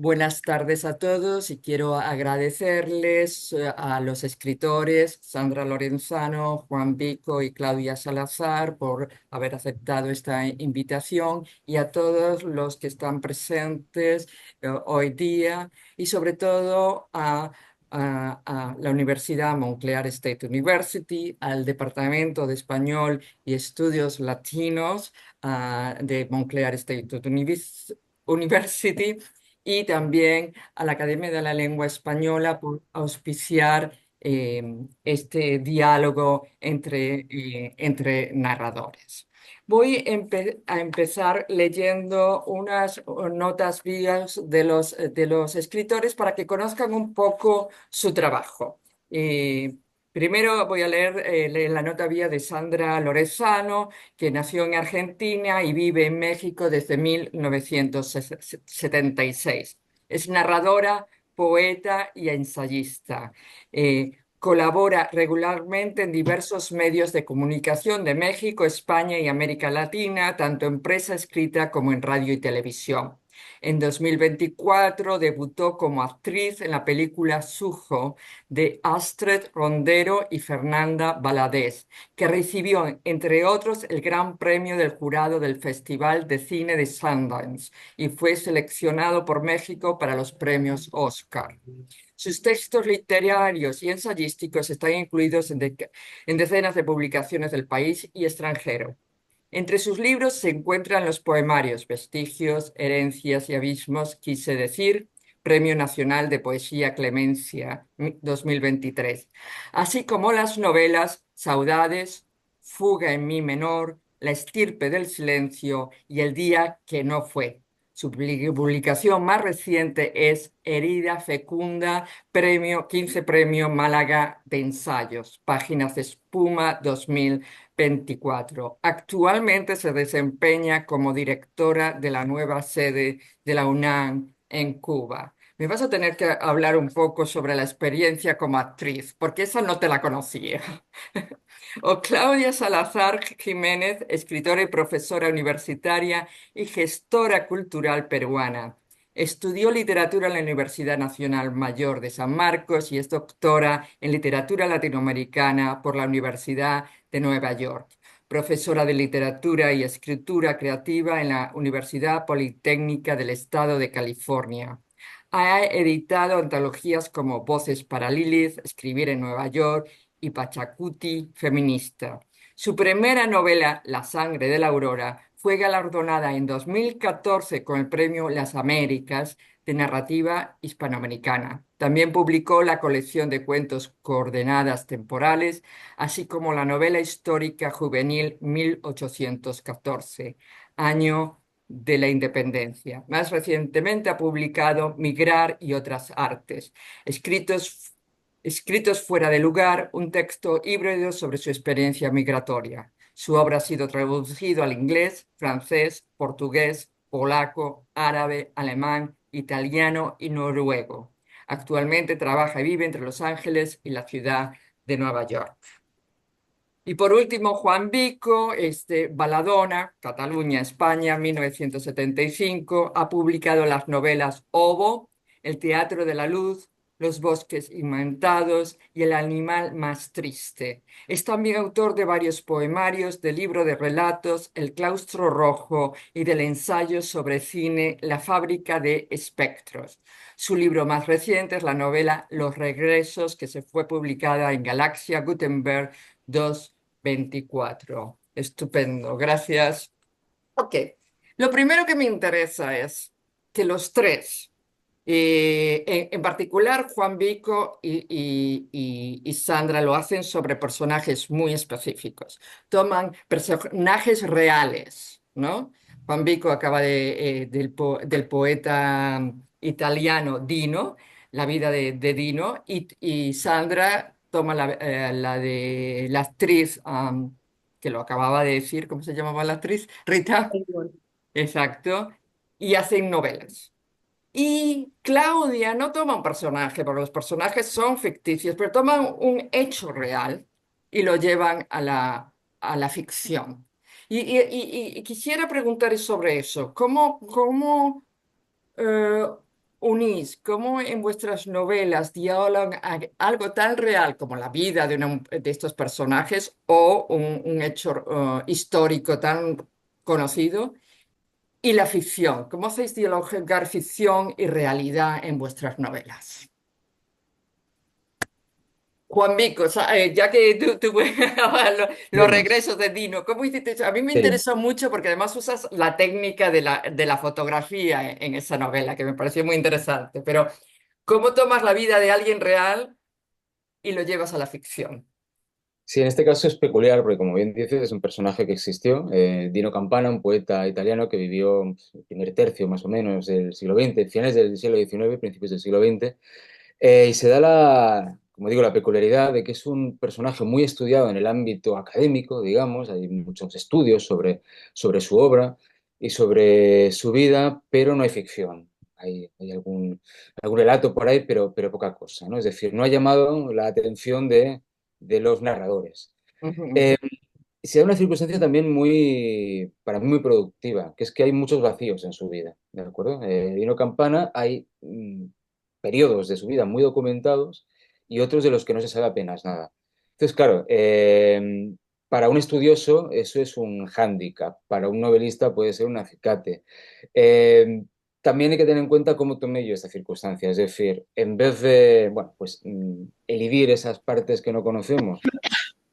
Buenas tardes a todos y quiero agradecerles a los escritores Sandra Lorenzano, Juan Vico y Claudia Salazar por haber aceptado esta invitación y a todos los que están presentes hoy día y sobre todo a la Universidad Montclair State University, al Departamento de Español y Estudios Latinos de Montclair State University y también a la Academia de la Lengua Española por auspiciar este diálogo entre narradores. Voy a empezar leyendo unas notas vías de los escritores para que conozcan un poco su trabajo. Eh, Primero voy a leer la nota vía de Sandra Lorenzano, que nació en Argentina y vive en México desde 1976. Es narradora, poeta y ensayista. Colabora regularmente en diversos medios de comunicación de México, España y América Latina, tanto en prensa escrita como en radio y televisión. En 2024 debutó como actriz en la película Sujo de Astrid Rondero y Fernanda Valadez, que recibió, entre otros, el Gran Premio del Jurado del Festival de Cine de Sundance y fue seleccionado por México para los premios Oscar. Sus textos literarios y ensayísticos están incluidos en decenas de publicaciones del país y extranjero. Entre sus libros se encuentran los poemarios Vestigios, Herencias y Abismos, quise decir, Premio Nacional de Poesía Clemencia 2023, así como las novelas Saudades, Fuga en Mi menor, La estirpe del silencio y El día que no fue. Su publicación más reciente es Herida Fecunda, 15 Premio Málaga de Ensayos, Páginas de Espuma 2024. Actualmente se desempeña como directora de la nueva sede de la UNAM en Cuba. Me vas a tener que hablar un poco sobre la experiencia como actriz, porque esa no te la conocía. O Claudia Salazar Jiménez, escritora y profesora universitaria y gestora cultural peruana. Estudió literatura en la Universidad Nacional Mayor de San Marcos y es doctora en literatura latinoamericana por la Universidad de Nueva York. Profesora de literatura y escritura creativa en la Universidad Politécnica del Estado de California. Ha editado antologías como Voces para Lilith, Escribir en Nueva York y Pachacuti feminista. Su primera novela, La sangre de la aurora, fue galardonada en 2014 con el premio Las Américas de narrativa hispanoamericana. También publicó la colección de cuentos Coordenadas temporales, así como la novela histórica juvenil 1814, año de la independencia. Más recientemente ha publicado Migrar y otras artes, escritos fuera de lugar, un texto híbrido sobre su experiencia migratoria. Su obra ha sido traducido al inglés, francés, portugués, polaco, árabe, alemán, italiano y noruego. Actualmente trabaja y vive entre Los Ángeles y la ciudad de Nueva York. Y por último, Juan Vico, Baladona, Cataluña, España, 1975, ha publicado las novelas Obo, El teatro de la luz, Los bosques inventados y El animal más triste. Es también autor de varios poemarios, del libro de relatos El claustro rojo y del ensayo sobre cine La fábrica de espectros. Su libro más reciente es la novela Los regresos, que se fue publicada en Galaxia Gutenberg 224. Estupendo, gracias. Ok, lo primero que me interesa es que los tres, en particular Juan Vico y Sandra, lo hacen sobre personajes muy específicos. Toman personajes reales, ¿no? Juan Vico acaba del poeta italiano Dino, la vida de Dino, y Sandra toma la de la actriz, que lo acababa de decir, ¿cómo se llamaba la actriz? Rita. Igual. Exacto, y hacen novelas. Y Claudia no toma un personaje, porque los personajes son ficticios, pero toman un hecho real y lo llevan a la ficción. Y quisiera preguntar sobre eso. ¿Cómo, unís, cómo en vuestras novelas dialogan algo tan real como la vida de estos personajes o un hecho histórico tan conocido y la ficción. ¿Cómo hacéis dialogar ficción y realidad en vuestras novelas? Juan Vico, ya que tú los Dime. regresos de Dino, ¿cómo hiciste eso? A mí me Sí, interesó mucho porque además usas la técnica de la fotografía en esa novela, que me pareció muy interesante. Pero, ¿cómo tomas la vida de alguien real y lo llevas a la ficción? sí, en este caso es peculiar porque, como bien dices, es un personaje que existió. Dino Campana, un poeta italiano que vivió pues, el primer tercio más o menos del siglo XX, finales del siglo XIX, principios del siglo XX. Y se da como digo, la peculiaridad de que es un personaje muy estudiado en el ámbito académico, digamos. Hay muchos estudios sobre su obra y sobre su vida, pero no hay ficción. Hay algún relato por ahí, pero poca cosa, ¿no? Es decir, no ha llamado la atención de los narradores. Ujú, Eh, Se da una circunstancia también para mí muy productiva, que es que hay muchos vacíos en su vida, ¿de acuerdo? Dino Campana hay periodos de su vida muy documentados y otros de los que no se sabe apenas nada. Entonces, claro, para un estudioso eso es un hándicap, para un novelista puede ser un acicate. Eh, También hay que tener en cuenta cómo tomé yo esta circunstancia, es decir, en vez de, bueno, pues elidir esas partes que no conocemos,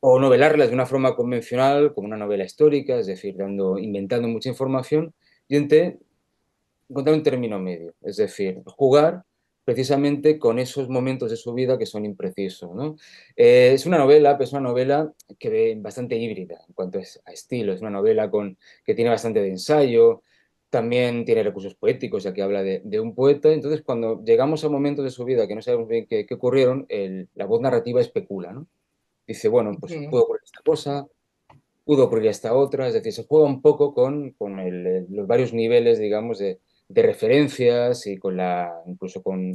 o novelarlas de una forma convencional, como una novela histórica, es decir, inventando mucha información, yo intenté encontrar un término medio, es decir, jugar precisamente con esos momentos de su vida que son imprecisos, ¿no? Es una novela, pero es una novela bastante híbrida en cuanto a estilo, es una novela que tiene bastante de ensayo, también tiene recursos poéticos, ya que habla de un poeta, entonces cuando llegamos a momentos de su vida que no sabemos bien qué ocurrieron, la voz narrativa especula, ¿no? Dice, bueno, pues ujú. pudo ocurrir esta cosa, pudo ocurrir esta otra, es decir, se juega un poco con los varios niveles, digamos, de referencias y incluso con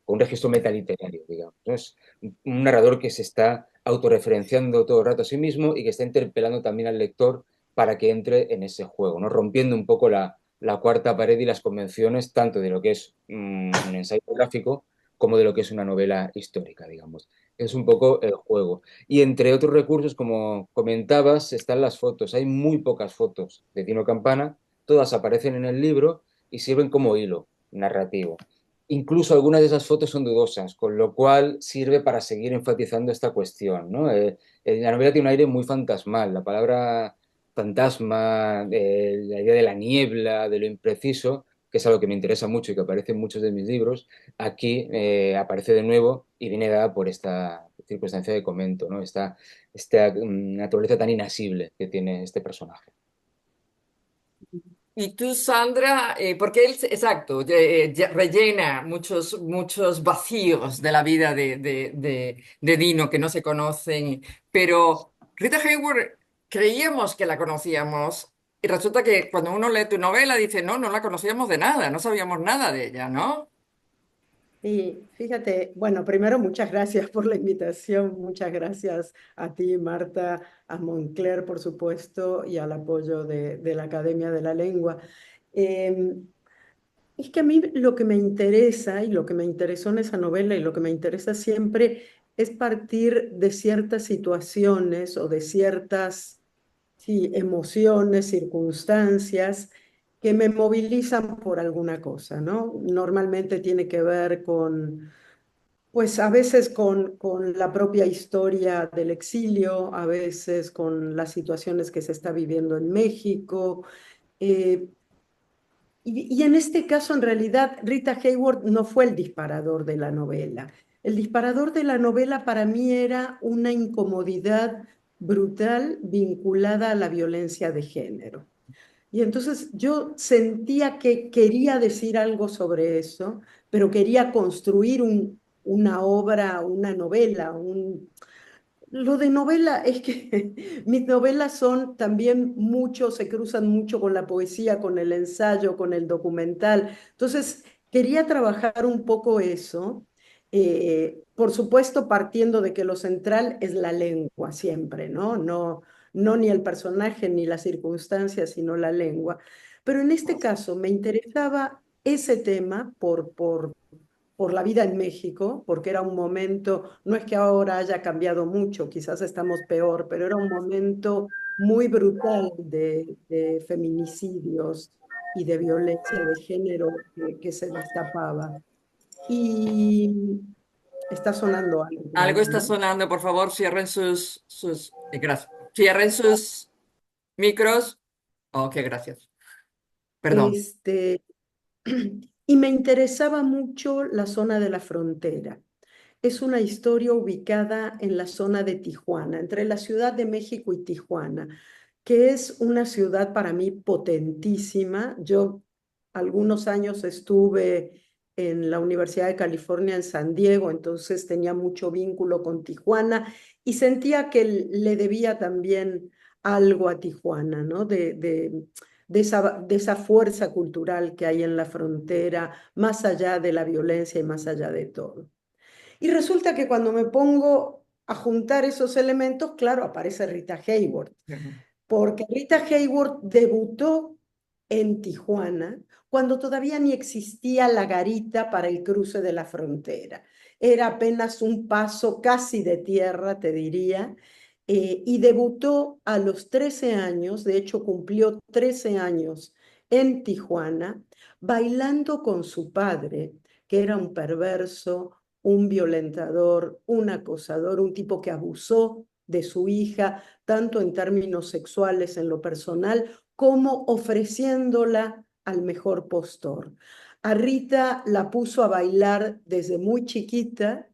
un registro metaliterario, digamos, ¿no? Es un narrador que se está autorreferenciando todo el rato a sí mismo y que está interpelando también al lector para que entre en ese juego, ¿no? Rompiendo un poco la cuarta pared y las convenciones tanto de lo que es un ensayo gráfico como de lo que es una novela histórica, digamos. Es un poco el juego. Y entre otros recursos, como comentabas, están las fotos. Hay muy pocas fotos de Tino Campana, todas aparecen en el libro y sirven como hilo narrativo. Incluso algunas de esas fotos son dudosas, con lo cual sirve para seguir enfatizando esta cuestión, ¿no? La novela tiene un aire muy fantasmal. La palabra fantasma, la idea de la niebla, de lo impreciso, que es algo que me interesa mucho y que aparece en muchos de mis libros, aquí aparece de nuevo y viene dada por esta circunstancia que comento, ¿no? Esta naturaleza tan inasible que tiene este personaje. Y tú, Sandra, porque él, exacto, rellena muchos vacíos de la vida de Dino que no se conocen, pero Rita Hayworth creíamos que la conocíamos y resulta que cuando uno lee tu novela dice, no, no la conocíamos de nada, no sabíamos nada de ella, ¿no? Y fíjate, bueno, primero muchas gracias por la invitación, muchas gracias a ti, Marta, a Moncler, por supuesto, y al apoyo de la Academia de la Lengua. Em, es que a mí lo que me interesa y lo que me interesó en esa novela y lo que me interesa siempre es partir de ciertas situaciones o de ciertas, sí, emociones, circunstancias que me movilizan por alguna cosa, ¿no? Normalmente tiene que ver con, pues a veces con la propia historia del exilio, a veces con las situaciones que se está viviendo en México. eh, y en este caso, en realidad, Rita Hayworth no fue el disparador de la novela. El disparador de la novela para mí era una incomodidad brutal vinculada a la violencia de género. Y entonces yo sentía que quería decir algo sobre eso, pero quería construir una obra, una novela, lo de novela es que mis novelas son también mucho, se cruzan mucho con la poesía, con el ensayo, con el documental. Entonces, quería trabajar un poco eso, por supuesto partiendo de que lo central es la lengua siempre, ¿no? No ni el personaje ni las circunstancias, sino la lengua. Pero en este caso me interesaba ese tema por la vida en México, porque era un momento, no es que ahora haya cambiado mucho, quizás estamos peor, pero era un momento muy brutal de feminicidios y de violencia de género que se destapaba. Y está sonando algo por Algo ahí, está ¿no? sonando, por favor, gracias. Cierren sus micros. Ok, gracias. Perdón. Este, y me interesaba mucho la zona de la frontera. Es una historia ubicada en la zona de Tijuana, entre la Ciudad de México y Tijuana, que es una ciudad para mí potentísima. Yo algunos años estuve en la Universidad de California en San Diego, entonces tenía mucho vínculo con Tijuana y sentía que le debía también algo a Tijuana, ¿no? De esa fuerza cultural que hay en la frontera, más allá de la violencia y más allá de todo. Y resulta que cuando me pongo a juntar esos elementos, claro, aparece Rita Hayworth, porque Rita Hayworth debutó en Tijuana cuando todavía ni existía la garita para el cruce de la frontera. Era apenas un paso casi de tierra, te diría, y debutó a los 13 años, de hecho cumplió 13 años en Tijuana, bailando con su padre, que era un perverso, un violentador, un acosador, un tipo que abusó de su hija, tanto en términos sexuales en lo personal, como ofreciéndola al mejor postor. A Rita la puso a bailar desde muy chiquita.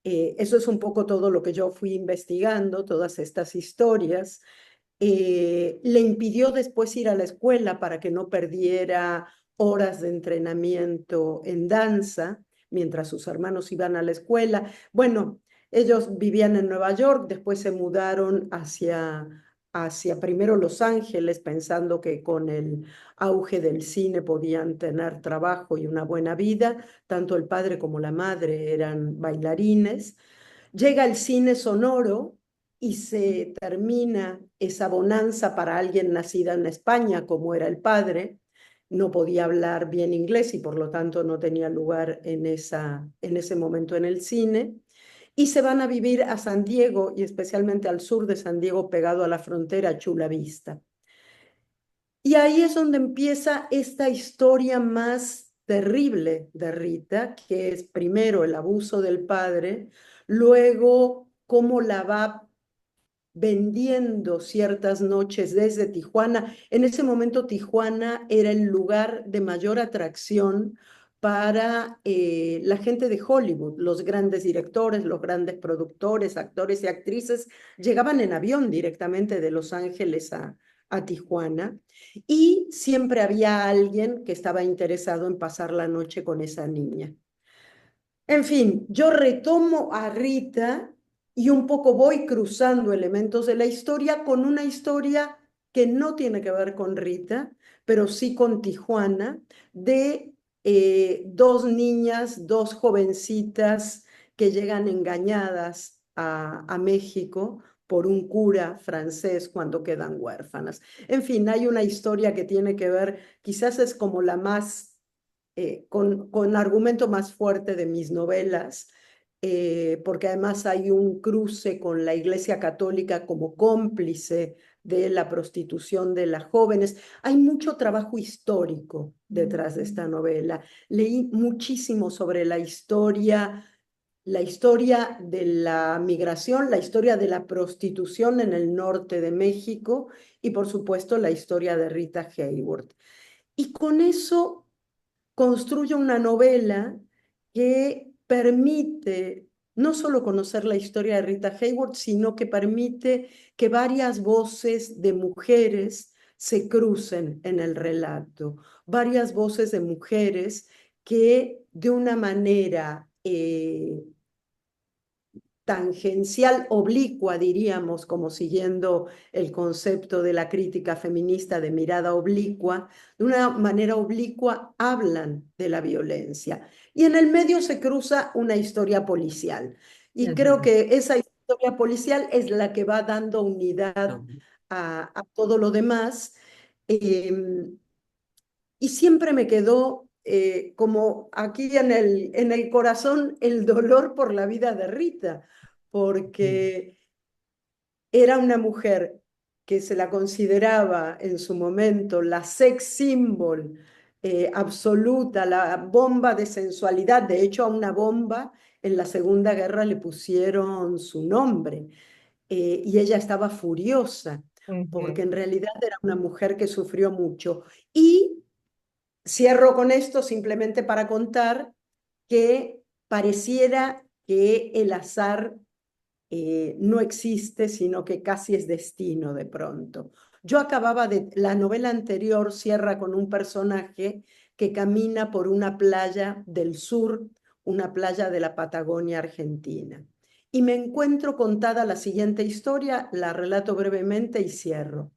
Eso es un poco todo lo que yo fui investigando, todas estas historias. Le impidió después ir a la escuela para que no perdiera horas de entrenamiento en danza mientras sus hermanos iban a la escuela. Bueno, ellos vivían en Nueva York, después se mudaron hacia primero Los Ángeles, pensando que con el auge del cine podían tener trabajo y una buena vida. Tanto el padre como la madre eran bailarines. Llega el cine sonoro y se termina esa bonanza para alguien nacida en España, como era el padre. No podía hablar bien inglés y por lo tanto no tenía lugar en ese momento en el cine. Y se van a vivir a San Diego y especialmente al sur de San Diego, pegado a la frontera, Chula Vista. Y ahí es donde empieza esta historia más terrible de Rita, que es primero el abuso del padre, luego cómo la va vendiendo ciertas noches desde Tijuana. En ese momento Tijuana era el lugar de mayor atracción para la gente de Hollywood, los grandes directores, los grandes productores, actores y actrices, llegaban en avión directamente de Los Ángeles a Tijuana y siempre había alguien que estaba interesado en pasar la noche con esa niña. En fin, yo retomo a Rita y un poco voy cruzando elementos de la historia con una historia que no tiene que ver con Rita, pero sí con Tijuana, de dos niñas, dos jovencitas que llegan engañadas a México por un cura francés cuando quedan huérfanas. En fin, hay una historia que tiene que ver, quizás es como la más con argumento más fuerte de mis novelas, porque además hay un cruce con la Iglesia Católica como cómplice de la prostitución de las jóvenes. Hay mucho trabajo histórico detrás de esta novela. Leí muchísimo sobre la historia de la migración, la historia de la prostitución en el norte de México y por supuesto la historia de Rita Hayworth. Y con eso construye una novela que permite no solo conocer la historia de Rita Hayworth, sino que permite que varias voces de mujeres se crucen en el relato, varias voces de mujeres que de una manera tangencial, oblicua, diríamos, como siguiendo el concepto de la crítica feminista de mirada oblicua, de una manera oblicua hablan de la violencia. Y en el medio se cruza una historia policial. Y creo que esa historia policial es la que va dando unidad a todo lo demás. Y siempre me quedó como aquí en el corazón el dolor por la vida de Rita, porque era una mujer que se la consideraba en su momento la sex symbol absoluta, la bomba de sensualidad. De hecho, a una bomba en la Segunda Guerra le pusieron su nombre y ella estaba furiosa porque Ujú. en realidad era una mujer que sufrió mucho. Y cierro con esto simplemente para contar que pareciera que el azar no existe, sino que casi es destino de pronto. Yo acababa de, la novela anterior cierra con un personaje que camina por una playa del sur, una playa de la Patagonia Argentina. Y me encuentro contada la siguiente historia, la relato brevemente y cierro.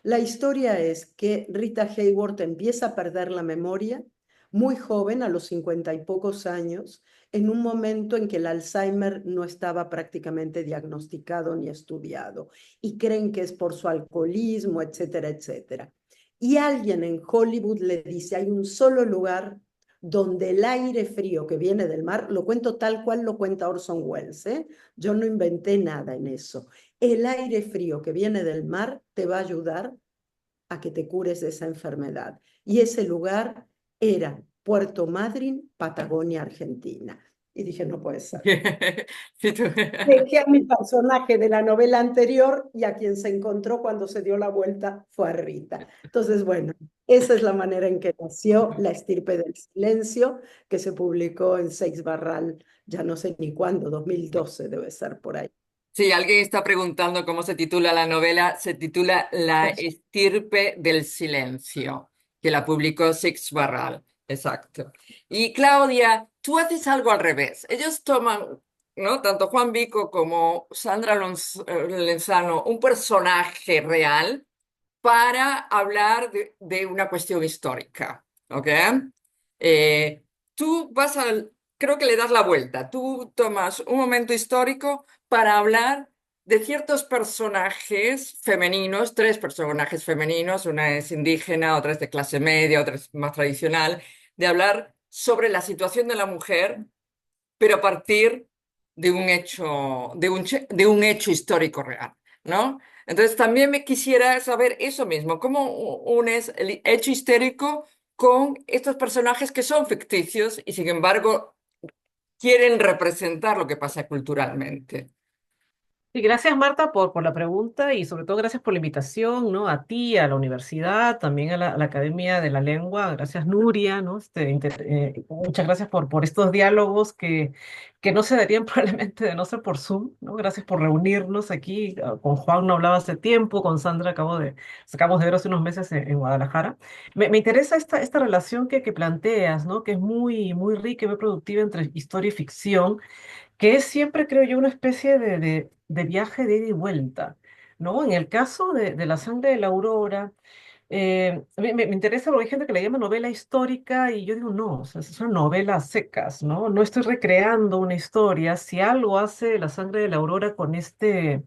La historia es que Rita Hayworth empieza a perder la memoria muy joven, a los 50 y pocos años, en un momento en que el Alzheimer no estaba prácticamente diagnosticado ni estudiado y creen que es por su alcoholismo, etcétera, etcétera. Y alguien en Hollywood le dice, hay un solo lugar donde el aire frío que viene del mar, lo cuento tal cual lo cuenta Orson Welles, ¿eh? Yo no inventé nada en eso. El aire frío que viene del mar te va a ayudar a que te cures de esa enfermedad. Y ese lugar era Puerto Madryn, Patagonia, Argentina. Y dije, no puede ser. Sí, tú- Dejé a mi personaje de la novela anterior y a quien se encontró cuando se dio la vuelta fue a Rita. Entonces, bueno, esa es la manera en que nació La estirpe del silencio, que se publicó en Seix Barral, ya no sé ni cuándo, 2012 debe ser por ahí. Sí, alguien está preguntando cómo se titula la novela. Se titula La estirpe del silencio, que la publicó Six Barral. Exacto. Y Claudia, tú haces algo al revés. Ellos toman, ¿no? Tanto Juan Vico como Sandra Lenzano, un personaje real para hablar de una cuestión histórica, ¿ok? Tú vas al, creo que le das la vuelta, tú tomas un momento histórico para hablar de ciertos personajes femeninos, tres personajes femeninos, una es indígena, otra es de clase media, otra es más tradicional, de hablar sobre la situación de la mujer, pero a partir de un hecho, de un hecho histórico real, ¿no? Entonces también me quisiera saber eso mismo, cómo unes el hecho histórico con estos personajes que son ficticios y sin embargo quieren representar lo que pasa culturalmente. Y gracias, Marta, por la pregunta y sobre todo gracias por la invitación, ¿no? A ti, a la universidad, también a la Academia de la Lengua. Gracias, Nuria, ¿no? Muchas gracias por estos diálogos que no se darían probablemente de no ser por Zoom, ¿no? Gracias por reunirnos aquí. Con Juan no hablaba hace tiempo, con Sandra acabamos de ver hace unos meses en Guadalajara. Me interesa esta relación que planteas, ¿no? Que es muy rica y muy productiva entre historia y ficción, que es siempre, creo yo, una especie de viaje de ida y vuelta, ¿no? En el caso de La sangre de la aurora, me interesa porque hay gente que le llama novela histórica y yo digo, no, o sea, son novelas secas, ¿no? No estoy recreando una historia. Si algo hace La sangre de la aurora con este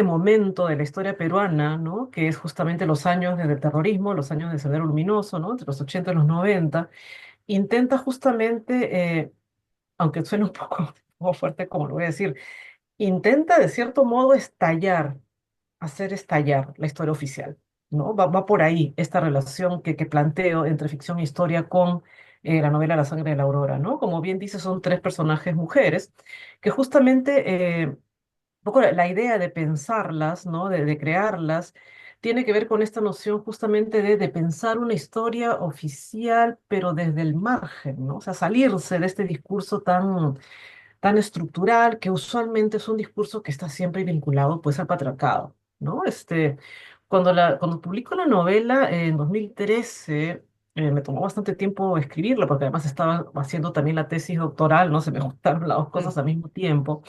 momento de la historia peruana, ¿no? Que es justamente los años del terrorismo, los años del Sendero Luminoso, ¿no? Entre los 80 y los 90, intenta justamente aunque suene un poco fuerte como lo voy a decir, intenta de cierto modo estallar, hacer estallar la historia oficial, ¿no? Va por ahí esta relación que planteo entre ficción e historia con la novela La sangre de la aurora, ¿no? Como bien dice, son tres personajes mujeres que justamente un poco la idea de pensarlas, ¿no? De crearlas, tiene que ver con esta noción justamente de pensar una historia oficial, pero desde el margen, ¿no? O sea, salirse de este discurso tan estructural, que usualmente es un discurso que está siempre vinculado pues al patriarcado, ¿no? Cuando publico la novela en 2013, me tomó bastante tiempo escribirla, porque además estaba haciendo también la tesis doctoral, ¿no? Se me juntaron las dos cosas al mismo tiempo.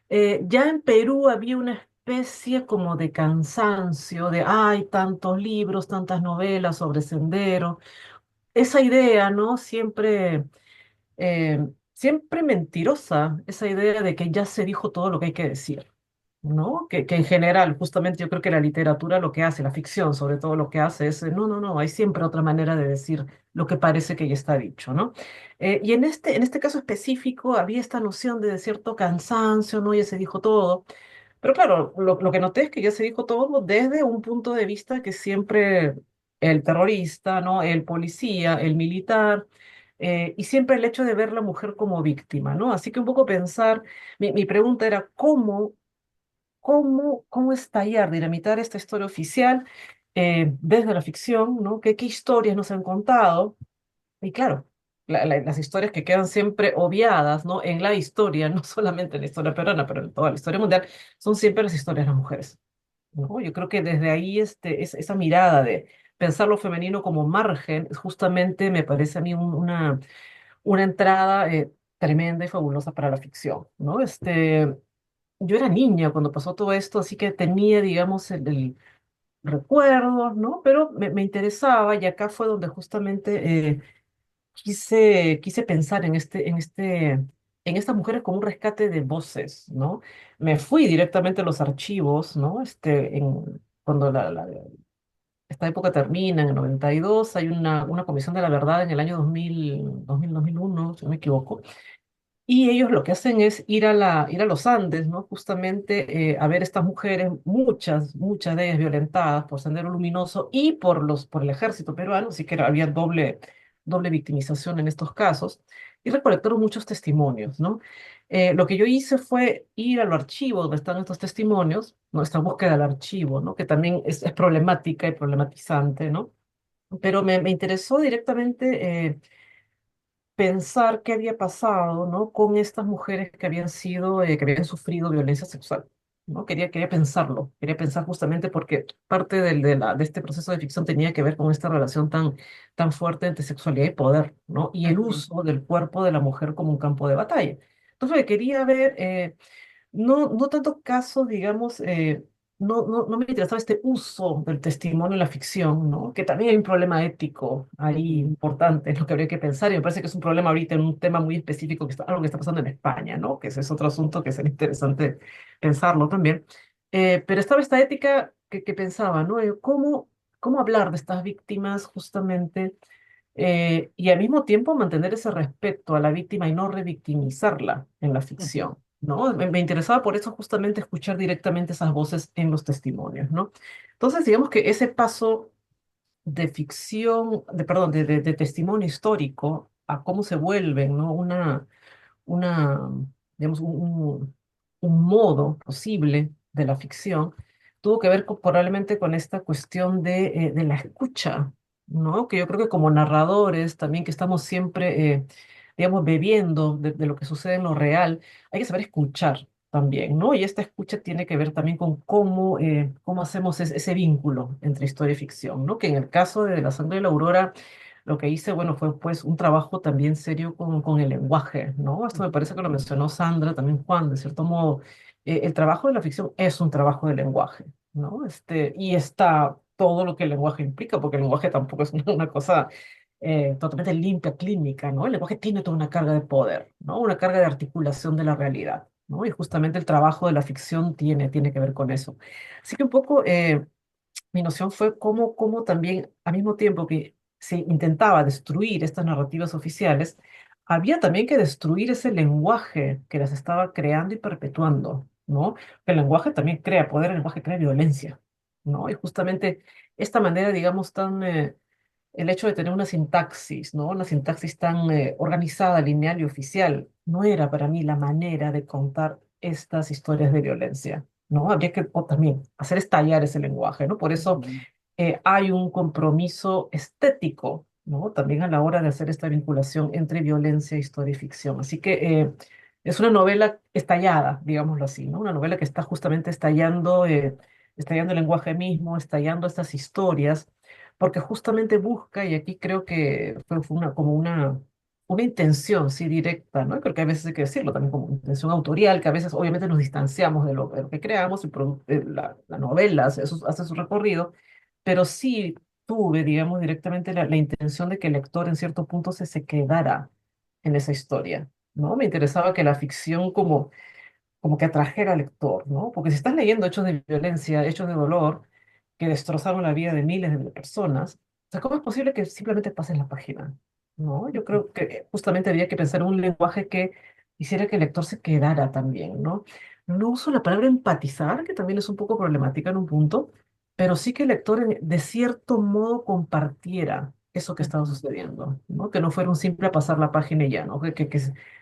Ya en Perú había una especie como de cansancio, de, hay tantos libros, tantas novelas sobre Sendero. Esa idea, ¿no? Siempre mentirosa, esa idea de que ya se dijo todo lo que hay que decir, ¿no? Que en general, justamente yo creo que la literatura lo que hace, la ficción sobre todo lo que hace es, no, no, no, hay siempre otra manera de decir lo que parece que ya está dicho, ¿no? Y en este caso específico había esta noción de cierto cansancio, ¿no? Ya se dijo todo. Pero claro, lo que noté es que ya se dijo todo desde un punto de vista que siempre el terrorista, ¿no? El policía, el militar, y siempre el hecho de ver la mujer como víctima, ¿no? Así que un poco pensar, mi pregunta era, cómo estallar, dinamitar esta historia oficial desde la ficción, ¿no? ¿Qué historias nos han contado? Y claro, las historias que quedan siempre obviadas, ¿no? En la historia, no solamente en la historia peruana, pero en toda la historia mundial, son siempre las historias de las mujeres, ¿no? Yo creo que desde ahí esa mirada de pensar lo femenino como margen, justamente me parece a mí una entrada tremenda y fabulosa para la ficción, ¿no? Yo era niña cuando pasó todo esto, así que tenía, digamos, el recuerdos, ¿no? Pero me interesaba y acá fue donde justamente quise pensar en estas mujeres como un rescate de voces, ¿no? Me fui directamente a los archivos, ¿no? Cuando esta época termina, en el 92 hay una comisión de la verdad en el año 2001, si no me equivoco, y ellos lo que hacen es ir a los Andes, ¿no? Justamente a ver estas mujeres, muchas de ellas violentadas por Sendero Luminoso y por el ejército peruano, así que había doble victimización en estos casos, y recolectaron muchos testimonios, ¿no? Lo que yo hice fue ir al archivo donde están estos testimonios, ¿no? Esta búsqueda del archivo, ¿no? Que también es problemática y problematizante, ¿no? Pero me interesó directamente pensar qué había pasado, ¿no? Con estas mujeres que habían que habían sufrido violencia sexual, ¿no? Quería pensarlo, quería pensar justamente porque parte de este proceso de ficción tenía que ver con esta relación tan fuerte entre sexualidad y poder, ¿no? Y el Ujú. uso del cuerpo de la mujer como un campo de batalla. Entonces, quería ver no tantos casos, digamos, no me interesaba este uso del testimonio en la ficción, ¿no? Que también hay un problema ético ahí Ujú. importante, es lo que habría que pensar, y me parece que es un problema ahorita en un tema muy específico, algo que está pasando en España, ¿no? Que ese es otro asunto que sería interesante pensarlo también. Pero estaba esta ética que pensaba, ¿no? ¿Cómo hablar de estas víctimas justamente? Y al mismo tiempo mantener ese respeto a la víctima y no revictimizarla en la Ujú. ficción, ¿no? Me interesaba por eso justamente escuchar directamente esas voces en los testimonios, ¿no? Entonces, digamos que ese paso de ficción, perdón, de testimonio histórico a cómo se vuelven, ¿no? Una, digamos, un modo posible de la ficción, tuvo que ver probablemente con esta cuestión de la escucha, ¿no? Que yo creo que como narradores también que estamos siempre, digamos, bebiendo de lo que sucede en lo real, hay que saber escuchar también, ¿no? Y esta escucha tiene que ver también con cómo hacemos ese vínculo entre historia y ficción, ¿no? Que en el caso de La sangre de la aurora lo que hice, bueno, fue pues un trabajo también serio con el lenguaje, ¿no? Esto me parece que lo mencionó Sandra, también Juan, de cierto modo. El trabajo de la ficción es un trabajo de lenguaje, ¿no? Y está todo lo que el lenguaje implica, porque el lenguaje tampoco es una cosa totalmente limpia, clínica, ¿no? El lenguaje tiene toda una carga de poder, ¿no? Una carga de articulación de la realidad, ¿no? Y justamente el trabajo de la ficción tiene que ver con eso. Así que un poco mi noción fue cómo también, al mismo tiempo que se intentaba destruir estas narrativas oficiales, había también que destruir ese lenguaje que las estaba creando y perpetuando, ¿no? El lenguaje también crea poder, el lenguaje crea violencia, ¿no? Y justamente esta manera, digamos, el hecho de tener una sintaxis, ¿no? Una sintaxis tan organizada, lineal y oficial, no era para mí la manera de contar estas historias de violencia, ¿no? Habría que también hacer estallar ese lenguaje, ¿no? Por eso Ujú. hay un compromiso estético, ¿no? También a la hora de hacer esta vinculación entre violencia, historia y ficción. Así que es una novela estallada, digámoslo así, ¿no? Una novela que está justamente estallando el lenguaje mismo, estallando estas historias, porque justamente busca, y aquí creo que fue como una intención, sí, directa, ¿no? Creo que a veces hay que decirlo también como intención autorial, que a veces obviamente nos distanciamos de lo que creamos, y la novela hace su recorrido, pero sí tuve, digamos, directamente la intención de que el lector en cierto punto se quedara en esa historia, ¿no? Me interesaba que la ficción como que atrajera al lector, ¿no? Porque si estás leyendo hechos de violencia, hechos de dolor, que destrozaron la vida de miles de personas, o sea, ¿cómo es posible que simplemente pases la página? ¿No? Yo creo que justamente había que pensar en un lenguaje que hiciera que el lector se quedara también, ¿no? No uso la palabra empatizar, que también es un poco problemática en un punto, pero sí que el lector de cierto modo compartiera eso que estaba sucediendo, ¿no? Que no fuera un simple pasar la página y ya, ¿no? Que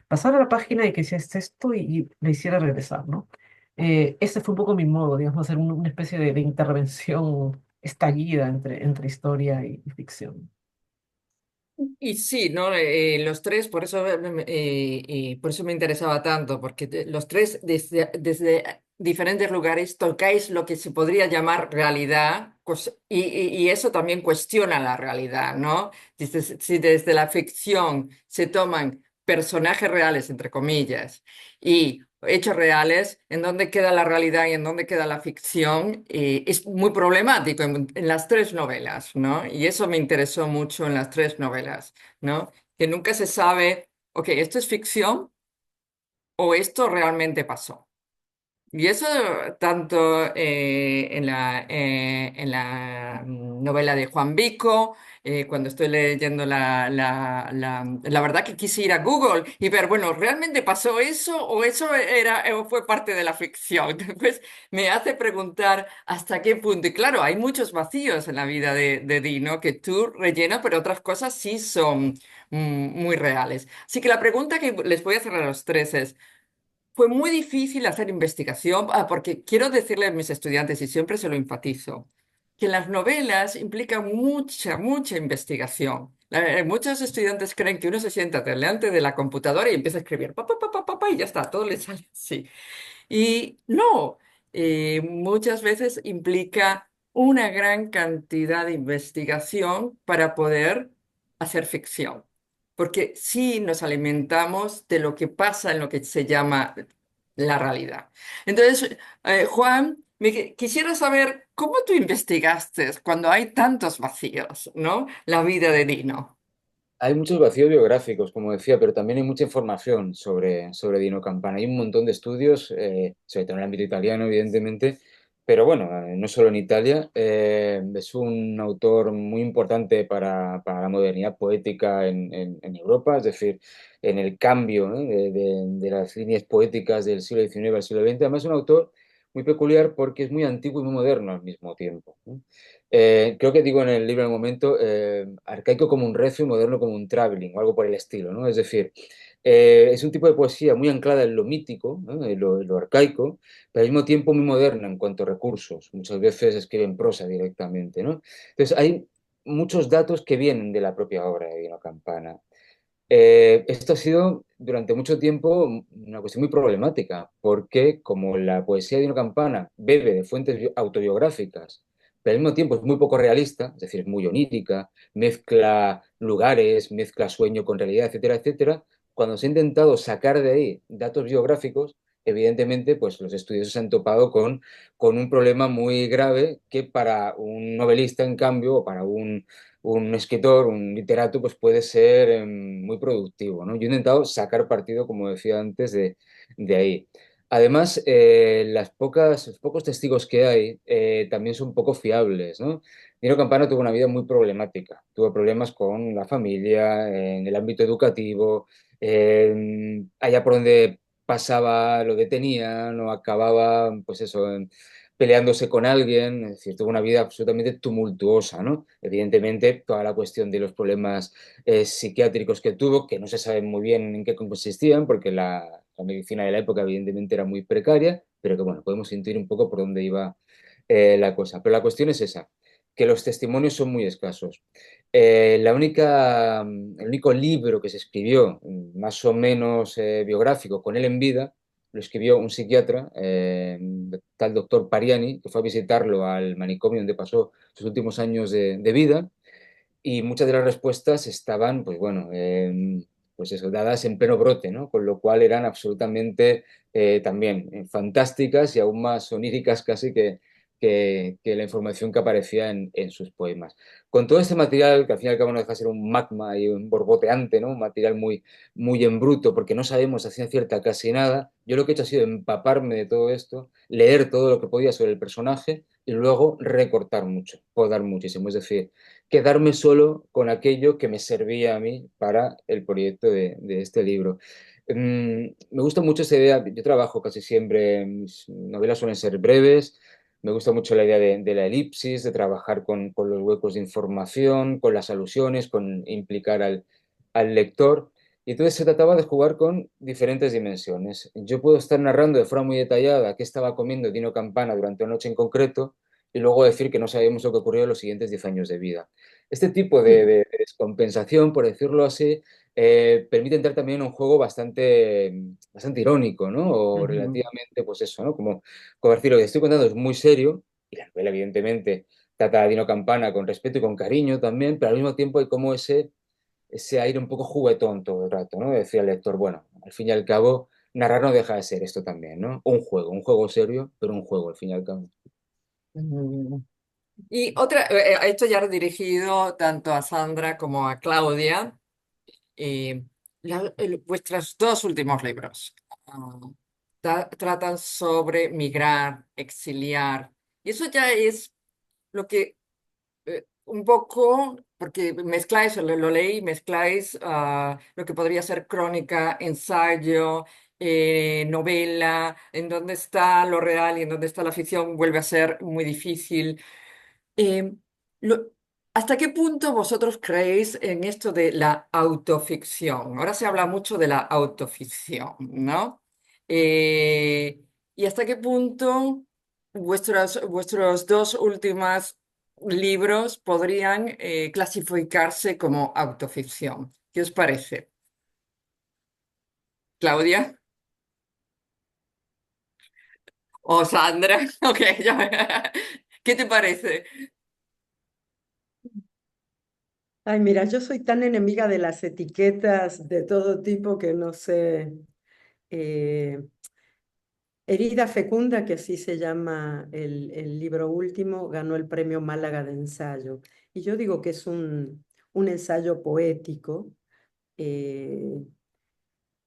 pasara la página y que hiciese esto y le hiciera regresar, ¿no? Ese fue un poco mi modo, digamos, hacer una especie de intervención estallida entre historia y ficción. Y sí, ¿no? Los tres, por eso me interesaba tanto, porque los tres desde diferentes lugares tocáis lo que se podría llamar realidad, y eso también cuestiona la realidad, ¿no? Si desde la ficción se toman personajes reales, entre comillas, y hechos reales, ¿en dónde queda la realidad y en dónde queda la ficción? Es muy problemático en las tres novelas, ¿no? Y eso me interesó mucho en las tres novelas, ¿no? Que nunca se sabe, ok, ¿esto es ficción o esto realmente pasó? Y eso tanto en la novela de Juan Vico, cuando estoy leyendo la verdad que quise ir a Google y ver, bueno, ¿realmente pasó eso o eso era, o fue parte de la ficción? Después me hace preguntar hasta qué punto. Y claro, hay muchos vacíos en la vida de Dino que tú rellenas, pero otras cosas sí son muy reales. Así que la pregunta que les voy a hacer a los tres es... Fue muy difícil hacer investigación, porque quiero decirle a mis estudiantes, y siempre se lo enfatizo, que las novelas implican mucha investigación. Muchos estudiantes creen que uno se sienta delante de la computadora y empieza a escribir, y ya está, todo le sale así. Y no, muchas veces implica una gran cantidad de investigación para poder hacer ficción, porque sí nos alimentamos de lo que pasa en lo que se llama la realidad. Entonces, Juan, quisiera saber cómo tú investigaste cuando hay tantos vacíos, ¿no? La vida de Dino. Hay muchos vacíos biográficos, como decía, pero también hay mucha información sobre Dino Campana. Hay un montón de estudios, sobre todo en el ámbito italiano, evidentemente, pero bueno, no solo en Italia. Es un autor muy importante para la modernidad poética en Europa, es decir, en el cambio, ¿no? de las líneas poéticas del siglo XIX al siglo XX. Además, es un autor muy peculiar porque es muy antiguo y muy moderno al mismo tiempo, ¿no? Creo que digo en el libro en el momento, arcaico como un recio y moderno como un traveling, o algo por el estilo, ¿no? Es decir, es un tipo de poesía muy anclada en lo mítico, ¿no? En lo arcaico, pero al mismo tiempo muy moderna en cuanto a recursos. Muchas veces escribe en prosa directamente, ¿no? Entonces, hay muchos datos que vienen de la propia obra de Dino Campana. Esto ha sido durante mucho tiempo una cuestión muy problemática, porque como la poesía de Dino Campana bebe de fuentes autobiográficas, pero al mismo tiempo es muy poco realista, es decir, es muy onírica, mezcla lugares, mezcla sueño con realidad, etcétera, etcétera, cuando se ha intentado sacar de ahí datos biográficos, evidentemente, pues los estudiosos se han topado con un problema muy grave que para un novelista, en cambio, o para un escritor, un literato, pues puede ser muy productivo, ¿no? Yo he intentado sacar partido, como decía antes, de ahí. Además, los pocos testigos que hay también son poco fiables, ¿no? Nino Campana tuvo una vida muy problemática. Tuvo problemas con la familia, en el ámbito educativo, allá por donde pasaba lo detenían o acababa, pues eso, peleándose con alguien, es decir, tuvo una vida absolutamente tumultuosa, ¿no? Evidentemente, toda la cuestión de los problemas psiquiátricos que tuvo, que no se sabe muy bien en qué consistían, porque la medicina de la época evidentemente era muy precaria, pero que bueno, podemos intuir un poco por dónde iba la cosa. Pero la cuestión es esa, que los testimonios son muy escasos. El único libro que se escribió, más o menos biográfico, con él en vida, lo escribió un psiquiatra, tal doctor Pariani, que fue a visitarlo al manicomio donde pasó sus últimos años de vida, y muchas de las respuestas estaban, pues bueno, pues eso, dadas en pleno brote, ¿no? Con lo cual eran absolutamente también fantásticas y aún más oníricas casi que la información que aparecía en sus poemas. Con todo este material, que al fin y al cabo no deja de ser un magma y un borboteante, ¿no? Un material muy en bruto, porque no sabemos a ciencia cierta casi nada, yo lo que he hecho ha sido empaparme de todo esto, leer todo lo que podía sobre el personaje y luego recortar mucho, podar muchísimo. Es decir, quedarme solo con aquello que me servía a mí para el proyecto de este libro. Me gusta mucho esa idea, yo trabajo casi siempre, mis novelas suelen ser breves, me gusta mucho la idea de la elipsis, de trabajar con los huecos de información, con las alusiones, con implicar al lector. Y entonces se trataba de jugar con diferentes dimensiones. Yo puedo estar narrando de forma muy detallada qué estaba comiendo Dino Campana durante una noche en concreto y luego decir que no sabemos lo que ocurrió en los siguientes 10 años de vida. Este tipo de descompensación, por decirlo así, permite entrar también en un juego bastante irónico, ¿no? O Ujú. relativamente, pues eso, ¿no? Como decir, lo que estoy contando es muy serio, y la novela, evidentemente, trata a Dino Campana con respeto y con cariño también, pero al mismo tiempo hay como ese aire un poco juguetón todo el rato, ¿no? Decía el lector, bueno, al fin y al cabo, narrar no deja de ser esto también, ¿no? Un juego serio, pero un juego al fin y al cabo. Mm. Y otra, esto ya dirigido tanto a Sandra como a Claudia. eh, Vuestros dos últimos libros tratan sobre migrar, exiliar. Y eso ya es lo que un poco, porque mezcláis, lo leí, mezcláis lo que podría ser crónica, ensayo, novela, en dónde está lo real y en dónde está la ficción, vuelve a ser muy difícil. Eh, lo- ¿Hasta qué punto vosotros creéis en esto de la autoficción? Ahora se habla mucho de la autoficción, ¿no? ¿Y hasta qué punto vuestros dos últimos libros podrían clasificarse como autoficción? ¿Qué os parece? ¿Claudia? ¿O Sandra? Ok, ¿Qué te parece? Ay, mira, yo soy tan enemiga de las etiquetas de todo tipo que no sé. eh, Herida Fecunda, que así se llama el libro último, ganó el premio Málaga de ensayo. Y yo digo que es un ensayo poético eh,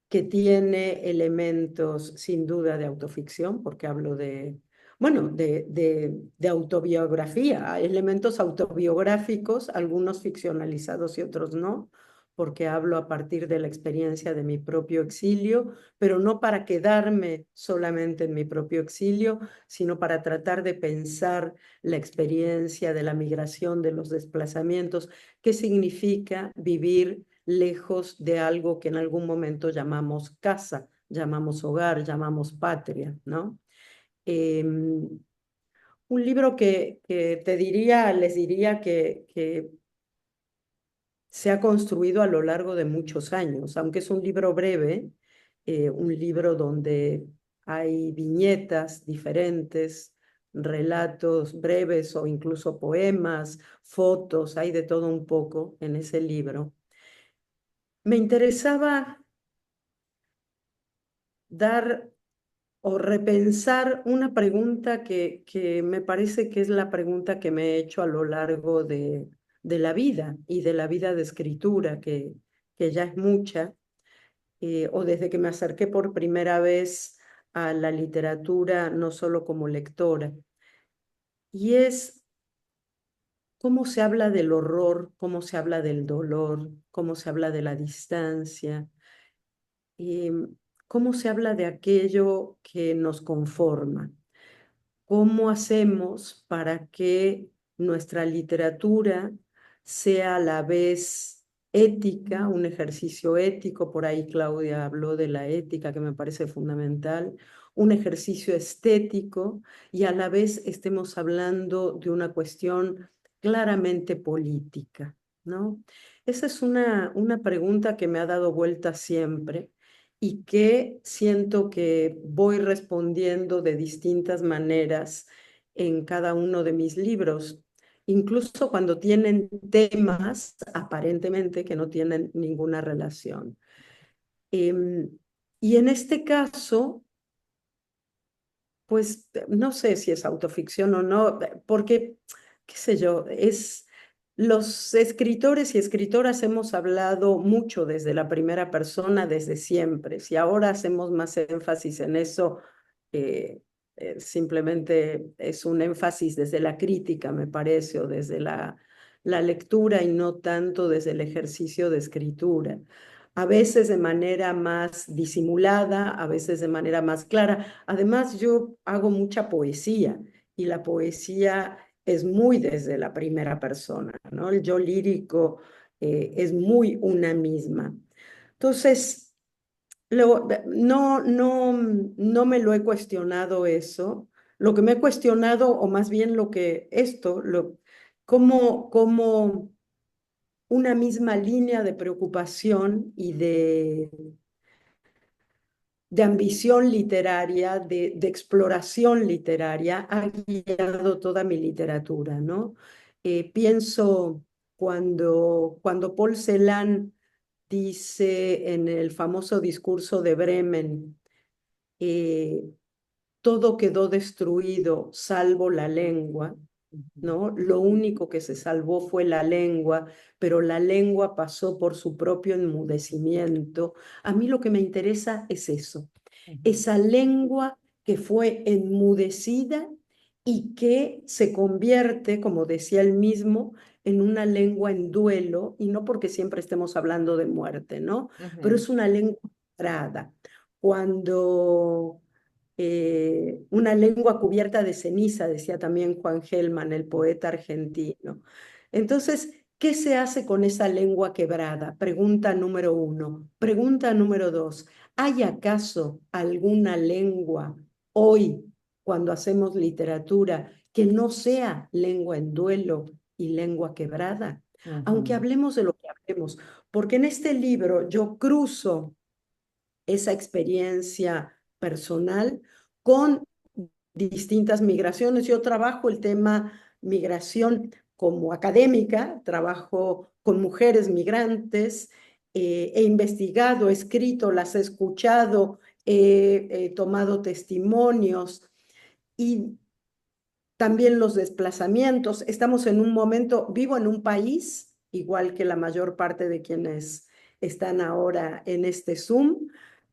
que tiene elementos sin duda de autoficción, porque hablo de, bueno, de autobiografía, elementos autobiográficos, algunos ficcionalizados y otros no, porque hablo a partir de la experiencia de mi propio exilio, pero no para quedarme solamente en mi propio exilio, sino para tratar de pensar la experiencia de la migración, de los desplazamientos, qué significa vivir lejos de algo que en algún momento llamamos casa, llamamos hogar, llamamos patria, ¿no? Un libro que te diría, les diría que se ha construido a lo largo de muchos años, aunque es un libro breve, un libro donde hay viñetas diferentes, relatos breves o incluso poemas, fotos, hay de todo un poco en ese libro. Me interesaba dar o repensar una pregunta que me parece que es la pregunta que me he hecho a lo largo de la vida y de la vida de escritura, que ya es mucha, o desde que me acerqué por primera vez a la literatura, no solo como lectora. Y es cómo se habla del horror, cómo se habla del dolor, cómo se habla de la distancia, cómo se habla de aquello que nos conforma. ¿Cómo hacemos para que nuestra literatura sea a la vez ética, un ejercicio ético? Por ahí Claudia habló de la ética, que me parece fundamental, un ejercicio estético y a la vez estemos hablando de una cuestión claramente política, ¿no? Esa es una pregunta que me ha dado vuelta siempre y que siento que voy respondiendo de distintas maneras en cada uno de mis libros, incluso cuando tienen temas aparentemente que no tienen ninguna relación. Em, y en este caso, pues no sé si es autoficción o no, porque, qué sé yo, los escritores y escritoras hemos hablado mucho desde la primera persona, desde siempre. Si ahora hacemos más énfasis en eso, eh, simplemente es un énfasis desde la crítica, me parece, o desde la lectura y no tanto desde el ejercicio de escritura. A veces de manera más disimulada, a veces de manera más clara. Además, yo hago mucha poesía y la poesía es muy desde la primera persona, ¿no? El yo lírico es muy una misma. Entonces, no me lo he cuestionado eso. Lo que me he cuestionado, o más bien lo que cómo una misma línea de preocupación y de ambición literaria, de exploración literaria, ha guiado toda mi literatura, ¿no? Pienso cuando Paul Celan dice en el famoso discurso de Bremen, eh, todo quedó destruido salvo la lengua, ¿no? Lo único que se salvó fue la lengua, pero la lengua pasó por su propio enmudecimiento. A mí lo que me interesa es eso, esa lengua que fue enmudecida y que se convierte, como decía él mismo, en una lengua en duelo, y no porque siempre estemos hablando de muerte, ¿no? Pero Ujú, es una lengua sagrada. Cuando una lengua cubierta de ceniza, decía también Juan Gelman, el poeta argentino. Entonces, ¿qué se hace con esa lengua quebrada? Pregunta número uno. Pregunta número dos. ¿Hay acaso alguna lengua hoy, cuando hacemos literatura, que no sea lengua en duelo y lengua quebrada? Aunque ujú, hablemos de lo que hablemos, porque en este libro yo cruzo esa experiencia personal con distintas migraciones. Yo trabajo el tema migración como académica, trabajo con mujeres migrantes, he investigado, he escrito, las he escuchado, he tomado testimonios y también los desplazamientos. Estamos en un momento, vivo en un país, igual que la mayor parte de quienes están ahora en este Zoom,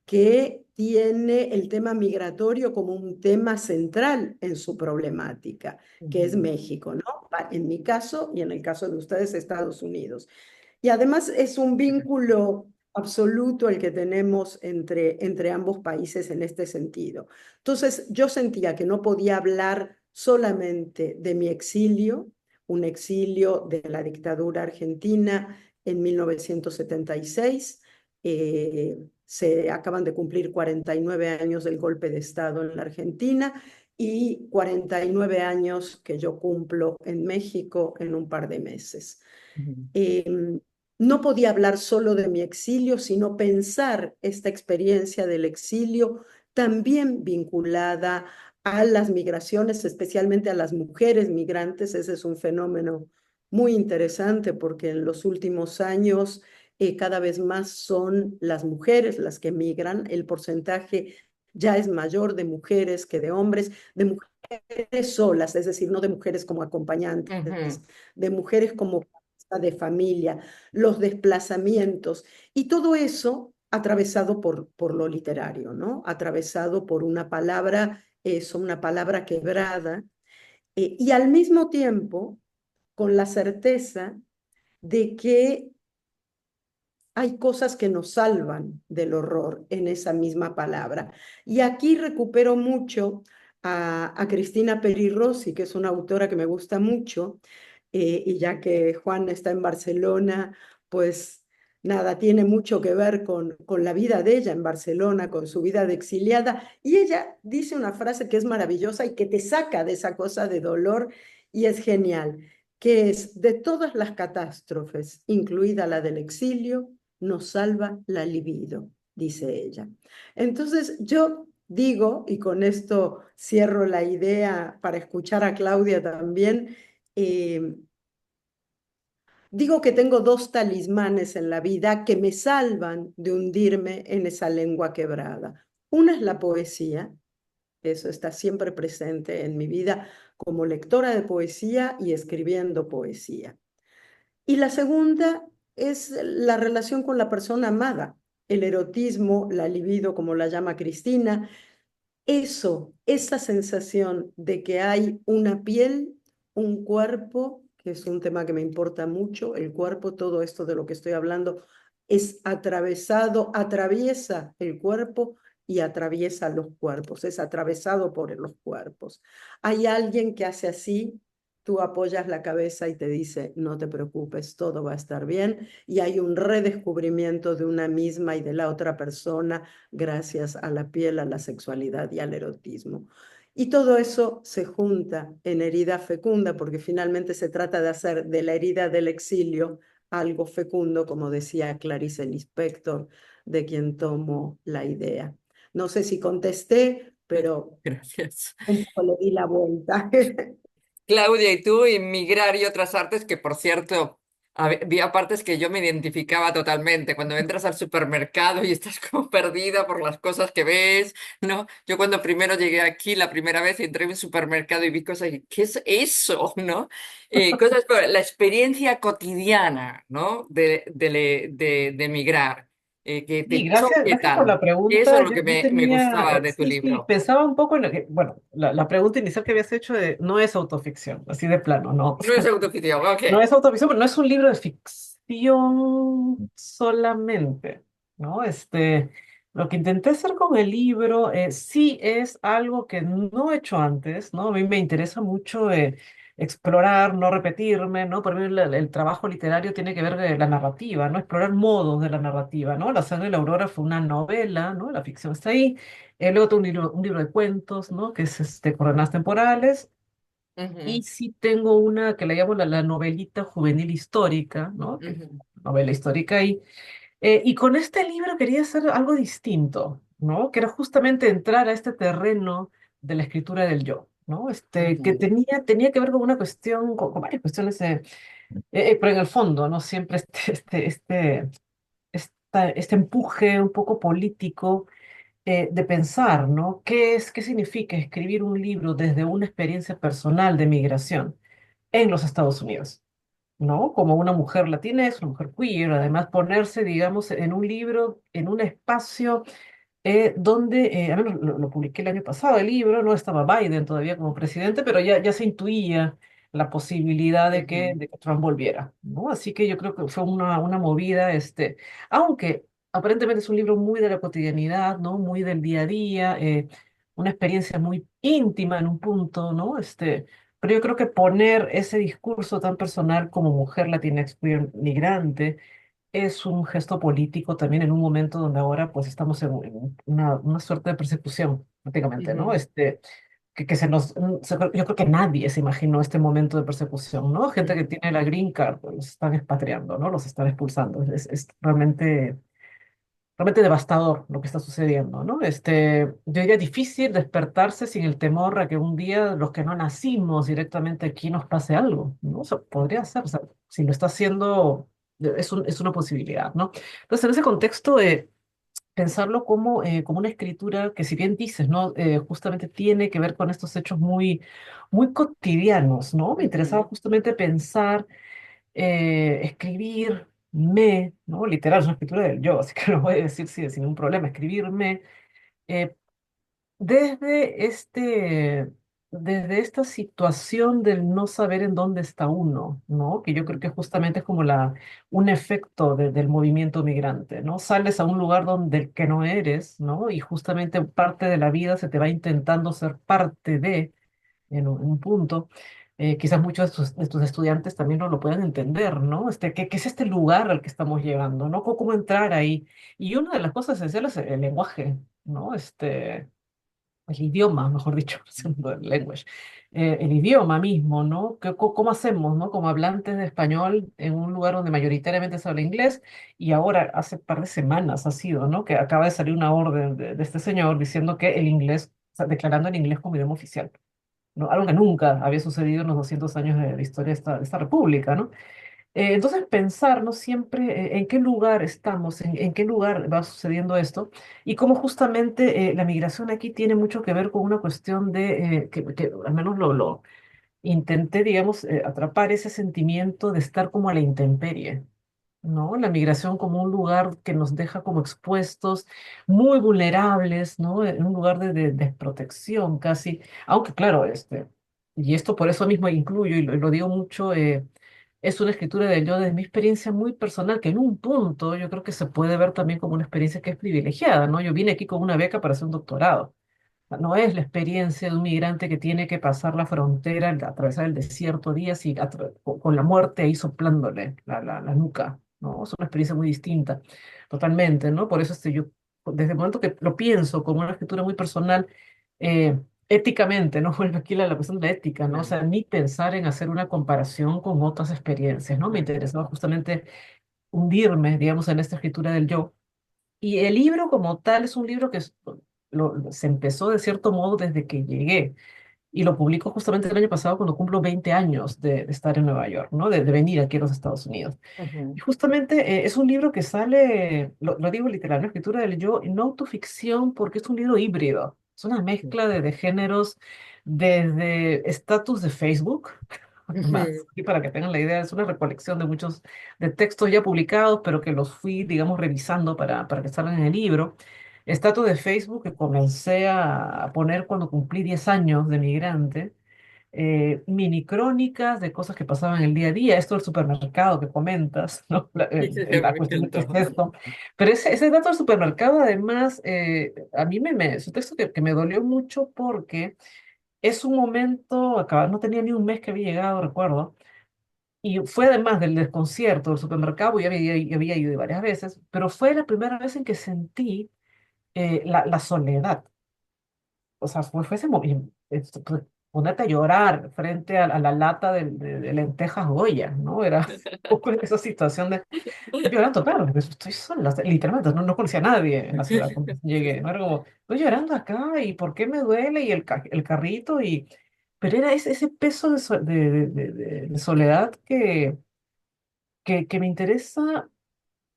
que tiene el tema migratorio como un tema central en su problemática, que es ujú. México, ¿no? En mi caso y en el caso de ustedes, Estados Unidos. Y además es un vínculo absoluto el que tenemos entre ambos países en este sentido. Entonces, yo sentía que no podía hablar solamente de mi exilio, un exilio de la dictadura argentina en 1976. Se acaban de cumplir 49 años del golpe de Estado en la Argentina y 49 años que yo cumplo en México en un par de meses. Ujú. Eh, no podía hablar solo de mi exilio, sino pensar esta experiencia del exilio también vinculada a las migraciones, especialmente a las mujeres migrantes. Ese es un fenómeno muy interesante porque en los últimos años cada vez más son las mujeres las que migran. El porcentaje ya es mayor de mujeres que de hombres, de mujeres solas, es decir, no de mujeres como acompañantes, Ujú, de mujeres como de familia, los desplazamientos y todo eso atravesado por lo literario, ¿no? Atravesado por una palabra, eso, una palabra quebrada, y al mismo tiempo con la certeza de que hay cosas que nos salvan del horror en esa misma palabra. Y aquí recupero mucho a Cristina Peri Rossi, que es una autora que me gusta mucho, y ya que Juan está en Barcelona, pues nada, tiene mucho que ver con la vida de ella en Barcelona, con su vida de exiliada. Y ella dice una frase que es maravillosa y que te saca de esa cosa de dolor y es genial, que es: de todas las catástrofes, incluida la del exilio, nos salva la libido, dice ella. Entonces yo digo, y con esto cierro la idea para escuchar a Claudia también, eh, digo que tengo dos talismanes en la vida que me salvan de hundirme en esa lengua quebrada. Una es la poesía, Eso está siempre presente en mi vida como lectora de poesía y escribiendo poesía. Y la segunda es la relación con la persona amada, el erotismo, la libido, como la llama Cristina. Eso, esa sensación de que hay una piel, un cuerpo, que es un tema que me importa mucho, el cuerpo, todo esto de lo que estoy hablando, es atravesado, atraviesa el cuerpo y atraviesa los cuerpos, es atravesado por los cuerpos. Hay alguien que hace así, tú apoyas la cabeza y te dice, no te preocupes, todo va a estar bien, y hay un redescubrimiento de una misma y de la otra persona gracias a la piel, a la sexualidad y al erotismo. Y todo eso se junta en herida fecunda, porque finalmente se trata de hacer de la herida del exilio algo fecundo, como decía Clarice Lispector, de quien tomo la idea. No sé si contesté, pero Gracias. un poco le di la vuelta. Claudia, y tú, inmigrar y otras artes, que por cierto, había partes que yo me identificaba totalmente. Cuando entras al supermercado y estás como perdida por las cosas que ves, ¿no? Yo cuando primero llegué aquí, la primera vez entré en un supermercado y vi cosas y ¿qué es eso? ¿No? Cosas, pero la experiencia cotidiana, ¿no? De emigrar, que Sí, te gracias, choque gracias por la tanto. Eso es pregunta. lo que Yo me tenía, gustaba de tu sí, sí, libro. pensaba un poco en lo que, bueno, la pregunta inicial que habías hecho de, no es autoficción, así de plano, ¿no? No es autoficción, ok. No es autoficción, pero no es un libro de ficción solamente, ¿no? Lo que intenté hacer con el libro sí es algo que no he hecho antes, ¿no? A mí me interesa mucho explorar, no repetirme, ¿no? Por mí el trabajo literario tiene que ver con la narrativa, ¿no? Explorar modos de la narrativa, ¿no? La sangre de la aurora fue una novela, ¿no? La ficción está ahí. Luego tengo un libro de cuentos, ¿no? Que es Coordenadas Temporales. Y Ujú, sí tengo una que le llamo la novelita juvenil histórica, ¿no? Que ujú, novela histórica y con este libro quería hacer algo distinto, ¿no? Que era justamente entrar a este terreno de la escritura del yo, ¿no? Que ujú. tenía que ver con una cuestión, con varias cuestiones, pero en el fondo, ¿no? Siempre este empuje un poco político de pensar, ¿no? ¿Qué significa escribir un libro desde una experiencia personal de migración en los Estados Unidos? ¿No? Como una mujer latinx, una mujer queer, además ponerse, digamos, en un libro, en un espacio donde, a ver, lo publiqué el año pasado, el libro, no estaba Biden todavía como presidente, pero ya se intuía la posibilidad Ujú, de que Trump volviera, ¿no? Así que yo creo que fue una movida, aunque aparentemente es un libro muy de la cotidianidad, ¿no? Muy del día a día, una experiencia muy íntima en un punto, ¿no? Pero yo creo que poner ese discurso tan personal como mujer latinx queer migrante, es un gesto político también en un momento donde ahora pues estamos en una suerte de persecución, prácticamente, ¿no? ujú, Que yo creo que nadie se imaginó este momento de persecución, ¿no? Gente que ujú, tiene la green card, pues, los están expatriando, ¿no? Los están expulsando. Es realmente devastador lo que está sucediendo, ¿no? Yo diría difícil despertarse sin el temor a que un día los que no nacimos directamente aquí nos pase algo, ¿no? O sea, podría ser, o sea, si lo está haciendo, es una posibilidad, ¿no? Entonces, en ese contexto, pensarlo como una escritura que si bien dices, ¿no? Justamente tiene que ver con estos hechos muy cotidianos, ¿no? Me interesaba ujú, justamente pensar ¿no? Literal, es una escritura del yo, así que lo voy a decir sí, sin ningún problema, escribirme eh, desde desde esta situación del no saber en dónde está uno, ¿no? Que yo creo que justamente es como un efecto del movimiento migrante, ¿no? Sales a un lugar donde el que no eres, ¿no? Y justamente parte de la vida se te va intentando ser parte de en un punto. Quizás muchos de tus estudiantes también no lo puedan entender, ¿no? ¿Qué es este lugar al que estamos llegando, ¿no? ¿Cómo entrar ahí? Y una de las cosas esenciales es el lenguaje, ¿no? El idioma, mejor dicho, el language. El idioma mismo, ¿no? ¿Cómo hacemos, ¿no? Como hablantes de español en un lugar donde mayoritariamente se habla inglés y ahora hace par de semanas ha sido, ¿no? Que acaba de salir una orden de este señor diciendo que el inglés, o sea, declarando el inglés como idioma oficial, ¿no? Algo que nunca había sucedido en los 200 años de historia de esta república, ¿no? Entonces, pensar, ¿no? Siempre en qué lugar estamos, en qué lugar va sucediendo esto, y cómo justamente la migración aquí tiene mucho que ver con una cuestión de, que al menos lo intenté, digamos, atrapar ese sentimiento de estar como a la intemperie, ¿no? La migración como un lugar que nos deja como expuestos, muy vulnerables, ¿no? En un lugar de desprotección casi, aunque claro, y esto por eso mismo incluyo y lo digo mucho, es una escritura de yo desde mi experiencia muy personal, que en un punto yo creo que se puede ver también como una experiencia que es privilegiada, ¿no? Yo vine aquí con una beca para hacer un doctorado. No es la experiencia de un migrante que tiene que pasar la frontera, atravesar el desierto días y con la muerte ahí soplándole la nuca, ¿no? Es una experiencia muy distinta, totalmente, ¿no? Por eso yo, desde el momento que lo pienso como una escritura muy personal, éticamente, ¿no? Vuelve aquí la cuestión de la ética, ¿no? O Claro. sea, ni pensar en hacer una comparación con otras experiencias, ¿no? Me Claro. interesaba justamente hundirme, digamos, en esta escritura del yo y el libro como tal es un libro que se empezó de cierto modo desde que llegué y lo publico justamente el año pasado cuando cumplo 20 años de estar en Nueva York, ¿no? De venir aquí a los Estados Unidos. Y Ujú. justamente es un libro que sale, lo digo literal, una escritura del yo, no autoficción, porque es un libro híbrido. Es una mezcla de géneros desde estatus de Facebook, más, Ujú. y para que tengan la idea, es una recolección de muchos de textos ya publicados, pero que los fui, digamos, revisando para que salgan en el libro. Estatus de Facebook que comencé a poner cuando cumplí 10 años de migrante, mini crónicas de cosas que pasaban en el día a día, esto del supermercado que comentas, ¿no? La Me cuestión de qué es encantó. esto. Pero ese dato del supermercado, además, a mí es un texto que me dolió mucho porque es un momento, no tenía ni un mes que había llegado, recuerdo, y fue además del desconcierto del supermercado, ya había ido varias veces, pero fue la primera vez en que sentí la soledad. O sea, fue ese momento, ponerte a llorar frente a la lata de lentejas Goya, ¿no? Era un poco esa situación de estoy llorando, claro, porque estoy sola, literalmente, no conocía a nadie en la ciudad cuando llegué, ¿no? Era como, estoy llorando acá y ¿por qué me duele? Y el carrito y... Pero era ese peso de soledad que me interesa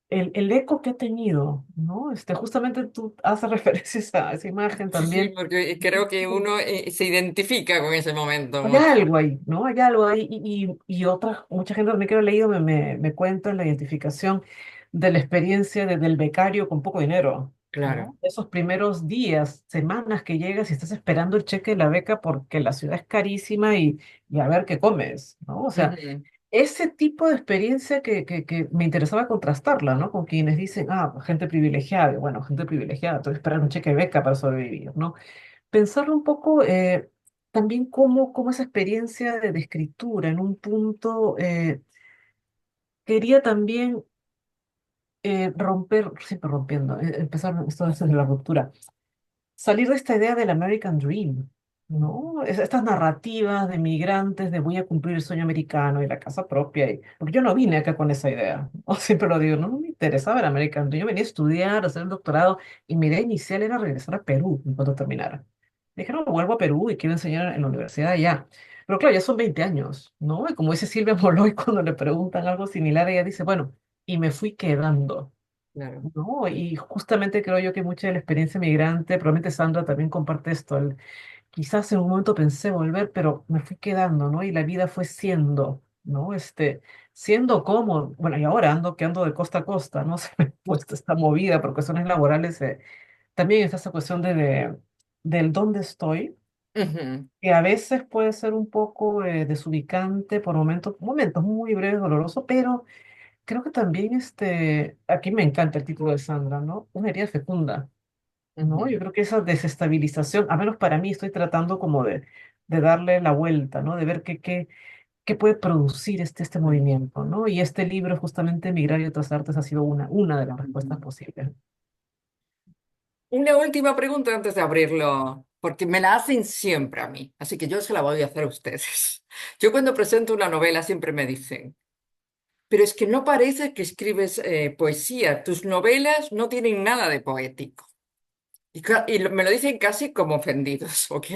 el eco que ha tenido, ¿no? Justamente tú haces referencias a esa imagen Sí, sí, también. porque creo que uno se identifica con ese momento Hay mucho. algo ahí, ¿no? Hay algo ahí y mucha gente también que lo he leído me cuenta la identificación de la experiencia del becario con poco dinero, Claro. ¿no? Esos primeros días, semanas que llegas y estás esperando el cheque de la beca porque la ciudad es carísima y a ver qué comes, ¿no? O sea, Ujú. ese tipo de experiencia que me interesaba contrastarla, ¿no? Con quienes dicen, gente privilegiada, y bueno, gente privilegiada, tengo que esperar un cheque de beca para sobrevivir, ¿no? Pensarlo un poco también como esa experiencia de escritura en un punto, quería también romper, siempre rompiendo, empezar esto desde la ruptura, salir de esta idea del American Dream, ¿no? Estas narrativas de migrantes de voy a cumplir el sueño americano y la casa propia, porque yo no vine acá con esa idea, ¿no? Siempre lo digo, no me interesaba el American Dream, yo venía a estudiar, a hacer el doctorado y mi idea inicial era regresar a Perú en cuanto terminara. Dije, no, vuelvo a Perú y quiero enseñar en la universidad allá. Pero claro, ya son 20 años, ¿no? Y como dice Silvia Moloy, cuando le preguntan algo similar, ella dice, bueno, y me fui quedando. Claro. ¿No? Y justamente creo yo que mucha de la experiencia migrante, probablemente Sandra también comparte esto, quizás en un momento pensé volver, pero me fui quedando, ¿no? Y la vida fue siendo, ¿no? Siendo como, bueno, y ahora que ando de costa a costa, ¿no? Se me ha puesto esta movida por cuestiones laborales, también está esa cuestión del dónde estoy, Ujú. que a veces puede ser un poco desubicante por momentos muy breves, dolorosos, pero creo que también aquí me encanta el título de Sandra, ¿no? Una herida fecunda, ¿no? Yo Ujú. creo que esa desestabilización, a menos para mí, estoy tratando como de darle la vuelta, ¿no? De ver qué puede producir este movimiento, ¿no? Y este libro, justamente, Migrar y otras artes, ha sido una de las respuestas Ujú. posibles. Una última pregunta antes de abrirlo, porque me la hacen siempre a mí, así que yo se la voy a hacer a ustedes. Yo cuando presento una novela siempre me dicen, pero es que no parece que escribes poesía, tus novelas no tienen nada de poético. Me lo dicen casi como ofendidos, ¿ok?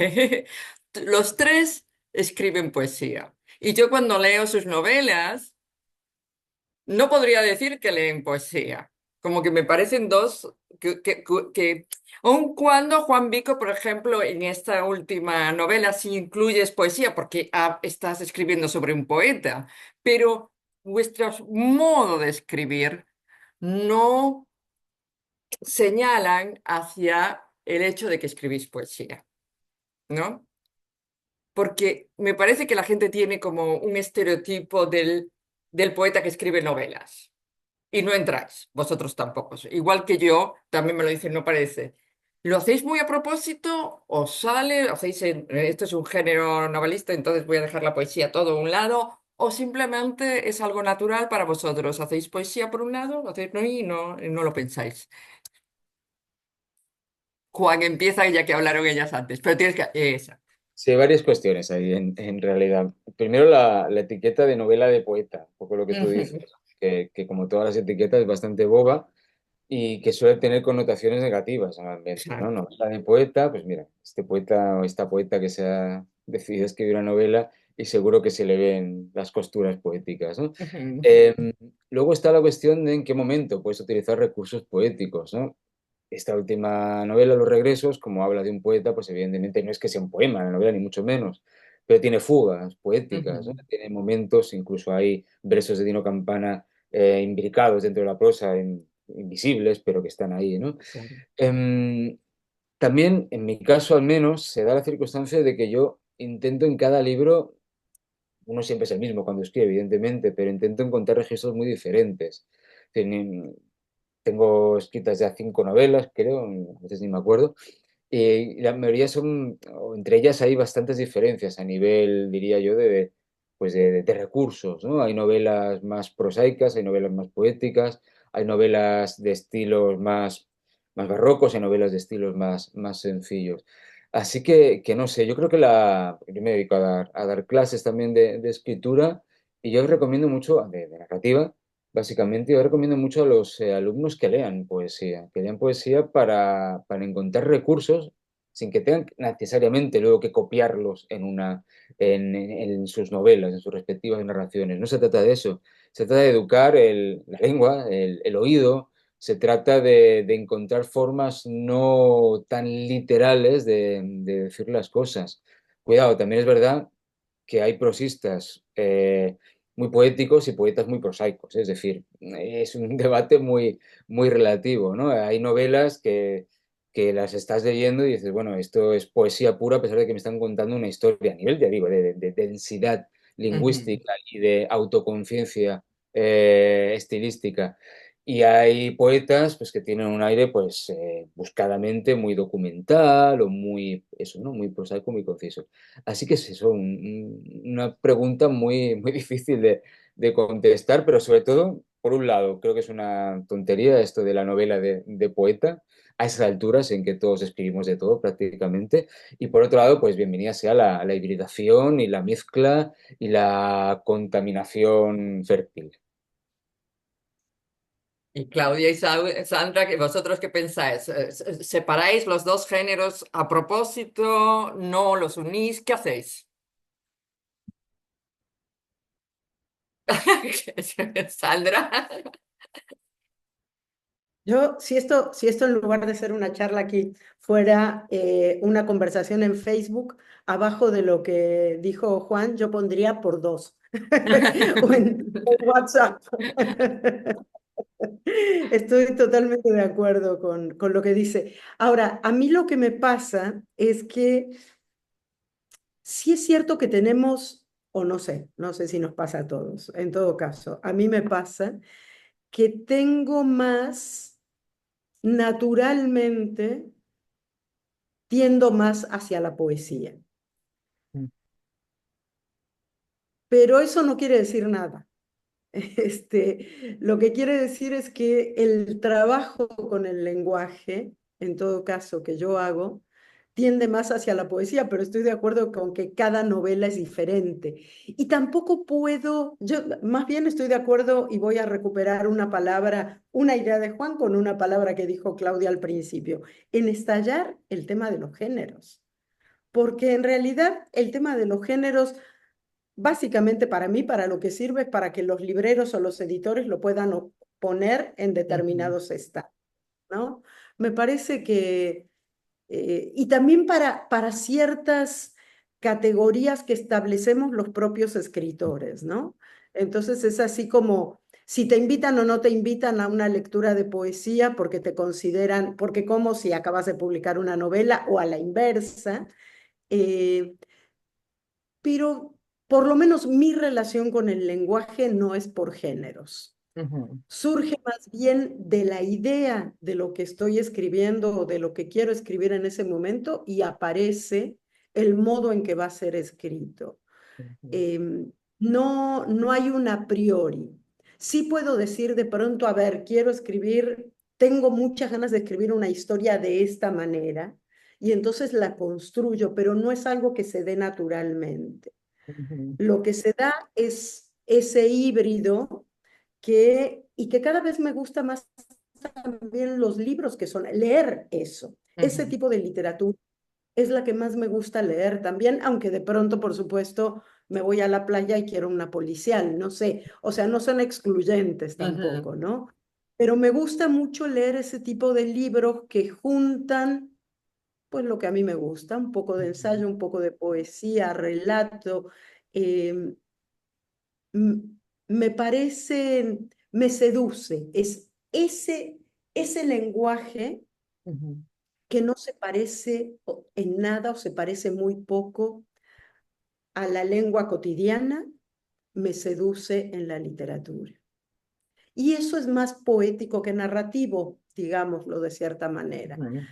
Los tres escriben poesía. Y yo cuando leo sus novelas, no podría decir que leen poesía. Como que me parecen dos aun cuando Juan Vico, por ejemplo, en esta última novela sí incluyes poesía porque estás escribiendo sobre un poeta, pero vuestro modo de escribir no señalan hacia el hecho de que escribís poesía, ¿no? Porque me parece que la gente tiene como un estereotipo del poeta que escribe novelas. Y no entráis, vosotros tampoco. Igual que yo, también me lo dicen, no parece. ¿Lo hacéis muy a propósito? ¿Os sale? ¿Hacéis esto es un género novelista, entonces voy a dejar la poesía todo a un lado? ¿O simplemente es algo natural para vosotros? ¿Hacéis poesía por un lado? ¿Lo hacéis y no lo pensáis? Juan empieza ya que hablaron ellas antes, pero tienes que... Esa. Sí, hay varias cuestiones ahí en realidad. Primero la etiqueta de novela de poeta, un poco lo que tú dices, que como todas las etiquetas es bastante boba y que suele tener connotaciones negativas normalmente, ¿no? Exacto. Novela de poeta, pues mira, este poeta o esta poeta que se ha decidido escribir una novela y seguro que se le ven las costuras poéticas, ¿no? Eh, Luego está la cuestión de en qué momento puedes utilizar recursos poéticos, ¿no? Esta última novela, Los Regresos, como habla de un poeta, pues evidentemente no es que sea un poema la novela, ni mucho menos, pero tiene fugas poéticas, ¿no? Tiene momentos, incluso hay versos de Dino Campana imbricados dentro de la prosa, invisibles, pero que están ahí, ¿no? Claro. Em, También, en mi caso al menos, se da la circunstancia de que yo intento en cada libro, uno siempre es el mismo cuando escribe, evidentemente, pero intento encontrar registros muy diferentes. Tengo escritas ya 5 novelas, creo, a veces ni me acuerdo, y la mayoría son, o entre ellas hay bastantes diferencias a nivel, diría yo, pues de recursos, ¿no? Hay novelas más prosaicas, hay novelas más poéticas, hay novelas de estilos más barrocos, hay novelas de estilos más sencillos. Así que no sé, yo creo que yo me dedico a dar clases también de escritura y yo recomiendo mucho, de narrativa. Básicamente, yo recomiendo mucho a los alumnos que lean poesía para encontrar recursos sin que tengan necesariamente luego que copiarlos en sus novelas, en sus respectivas narraciones. No se trata de eso. Se trata de educar la lengua, el oído. Se trata de encontrar formas no tan literales de decir las cosas. Cuidado, también es verdad que hay prosistas muy poéticos y poetas muy prosaicos. Es decir, es un debate muy relativo, ¿no? Hay novelas que las estás leyendo y dices, bueno, esto es poesía pura a pesar de que me están contando una historia a nivel, ya digo, de densidad Ujú. lingüística y de autoconciencia estilística. Y hay poetas pues, que tienen un aire pues, buscadamente muy documental o eso, ¿no? Muy prosaico, muy conciso. Así que es eso, una pregunta muy difícil de contestar, pero sobre todo, por un lado, creo que es una tontería esto de la novela de poeta, a esas alturas en que todos escribimos de todo prácticamente, y por otro lado, pues bienvenida sea la hibridación y la mezcla y la contaminación fértil. Y Claudia y Sandra, ¿vosotros qué pensáis? ¿Separáis los dos géneros a propósito? ¿No los unís? ¿Qué hacéis? Sandra. Yo, si esto en lugar de ser una charla aquí fuera una conversación en Facebook, abajo de lo que dijo Juan, yo pondría por dos o en WhatsApp. Estoy totalmente de acuerdo con lo que dice. Ahora, a mí lo que me pasa es que sí es cierto que tenemos, o no sé si nos pasa a todos, en todo caso, a mí me pasa que tengo más naturalmente tiendo más hacia la poesía. Pero eso no quiere decir nada. Lo que quiere decir es que el trabajo con el lenguaje, en todo caso, que yo hago, tiende más hacia la poesía, pero estoy de acuerdo con que cada novela es diferente. Y tampoco puedo, yo más bien estoy de acuerdo y voy a recuperar una palabra, una idea de Juan con una palabra que dijo Claudia al principio, en estallar el tema de los géneros. Porque en realidad el tema de los géneros básicamente para mí, para lo que sirve es para que los libreros o los editores lo puedan poner en Ujú, determinados estados, ¿no? Me parece que, y también para ciertas categorías que establecemos los propios escritores, ¿no? Entonces es así como si te invitan o no te invitan a una lectura de poesía porque te consideran, porque como si acabas de publicar una novela o a la inversa, eh, pero por lo menos mi relación con el lenguaje no es por géneros. ujú, Surge más bien de la idea de lo que estoy escribiendo o de lo que quiero escribir en ese momento y aparece el modo en que va a ser escrito. ujú, No hay un a priori. Sí puedo decir de pronto, a ver, quiero escribir, tengo muchas ganas de escribir una historia de esta manera y entonces la construyo, pero no es algo que se dé naturalmente. ujú, Lo que se da es ese híbrido y que cada vez me gusta más también los libros que son, leer eso, ese ujú, tipo de literatura es la que más me gusta leer también, aunque de pronto, por supuesto, me voy a la playa y quiero una policial, no sé, o sea, no son excluyentes ujú, tampoco, ¿no? Pero me gusta mucho leer ese tipo de libros que juntan, pues lo que a mí me gusta, un poco de ujú, ensayo, un poco de poesía, relato. eh, Me parece, me seduce, es ese lenguaje ujú. que no se parece en nada o se parece muy poco a la lengua cotidiana, me seduce en la literatura. Y eso es más poético que narrativo, digámoslo de cierta manera, Ujú.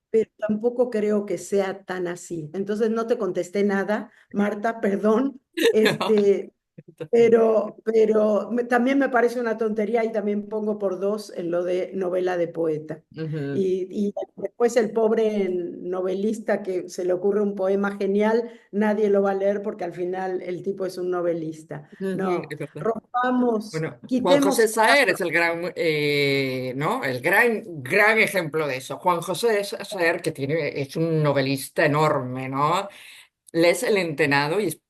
pero tampoco creo que sea tan así. Entonces no te contesté nada, Marta, perdón. Este, también me parece una tontería y también pongo por dos en lo de novela de poeta. Ujú, Y después el pobre novelista que se le ocurre un poema genial, nadie lo va a leer porque al final el tipo es un novelista. ujú, No, es verdad. rompamos, Bueno, Juan quitemos José Saer pasos. es el gran, ¿no? El gran ejemplo de eso. Juan José Saer, que es un novelista enorme, ¿no? Lees El Entenado y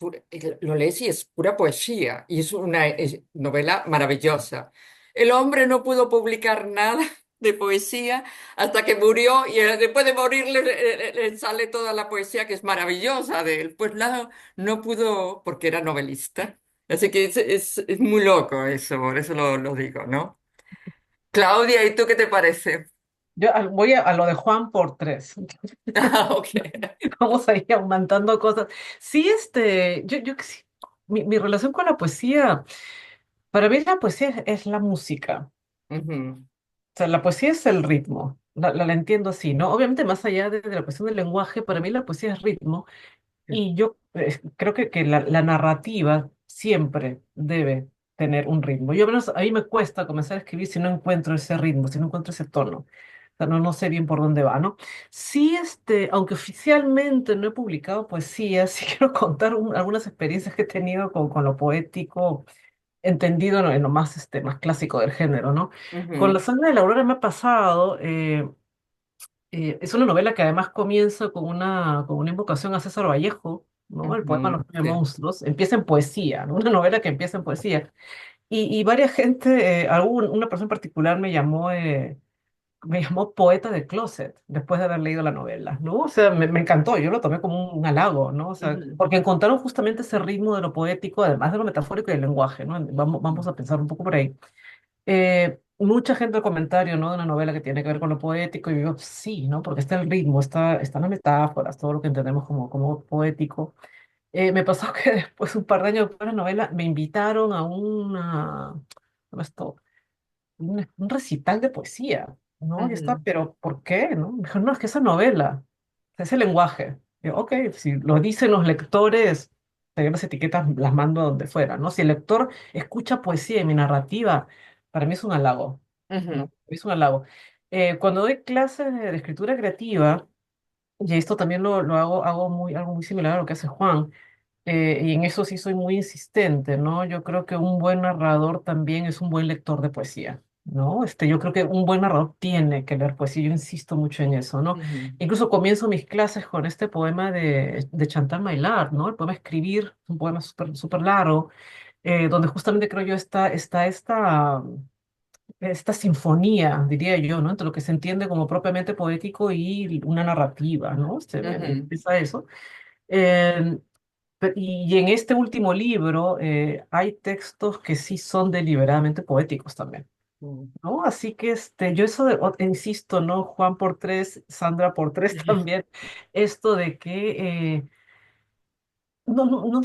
lo lees y es pura poesía y es una novela maravillosa. El hombre no pudo publicar nada de poesía hasta que murió y después de morir le sale toda la poesía que es maravillosa de él. Pues nada, no pudo porque era novelista. Así que es muy loco eso, por eso lo digo, ¿no? Claudia, ¿y tú qué te parece? Yo voy a lo de Juan por tres. Ah, ok. Vamos a ir aumentando cosas. Sí, yo que sí, mi relación con la poesía, para mí la poesía es la música. Ujú, O sea, la poesía es el ritmo. La entiendo así, ¿no? Obviamente, más allá de la cuestión del lenguaje, para mí la poesía es ritmo. Y yo creo que la narrativa siempre debe tener un ritmo. Yo, al menos, a mí me cuesta comenzar a escribir si no encuentro ese ritmo, si no encuentro ese tono. O sea, no sé bien por dónde va, ¿no? Sí, aunque oficialmente no he publicado poesía, sí quiero contar algunas experiencias que he tenido con lo poético, entendido en lo más, más clásico del género, ¿no? Con La ujú, sangre de la aurora me ha pasado. Es una novela que además comienza con una invocación a César Vallejo, ¿no? El poema ujú, Los Nueve sí. Monstruos. Empieza en poesía, ¿no? Una novela que empieza en poesía. Y varias gente, una persona en particular me llamó poeta de closet después de haber leído la novela, ¿no? O sea, me encantó, yo lo tomé como un halago, ¿no? O sea, Ujú. porque encontraron justamente ese ritmo de lo poético, además de lo metafórico y el lenguaje, ¿no? Vamos a pensar un poco por ahí. Mucha gente al comentario, ¿no? De una novela que tiene que ver con lo poético, y yo, sí, ¿no? Porque está el ritmo, están las metáforas, todo lo que entendemos como poético. Me pasó que después, un par de años después de la novela, me invitaron a ¿cómo esto? Un recital de poesía, ¿no? Y está, Ujú, pero ¿por qué? ¿No? Me dijeron, no, es que esa novela, ese lenguaje. Y yo, ok, si lo dicen los lectores, yo las etiquetas las mando a donde fuera, ¿no? Si el lector escucha poesía en mi narrativa, para mí es un halago, ¿no? ujú, Es un halago. Cuando doy clases de escritura creativa, y esto también lo hago algo muy similar a lo que hace Juan, y en eso sí soy muy insistente, ¿no? Yo creo que un buen narrador también es un buen lector de poesía. ¿no? Yo creo que un buen narrador tiene que leer poesía, yo insisto mucho en eso, ¿no? Ujú, Incluso comienzo mis clases con este poema de Chantal Maillard, ¿no? El poema Escribir, un poema súper súper largo, donde justamente creo yo está esta sinfonía, diría yo, ¿no? Entre lo que se entiende como propiamente poético y una narrativa, ¿no? Me ujú, interesa eso. Eh, y en este último libro hay textos que sí son deliberadamente poéticos también, ujú. ¿no? Así que yo eso, insisto, ¿no? Juan por tres, Sandra por tres también, esto de que no, no,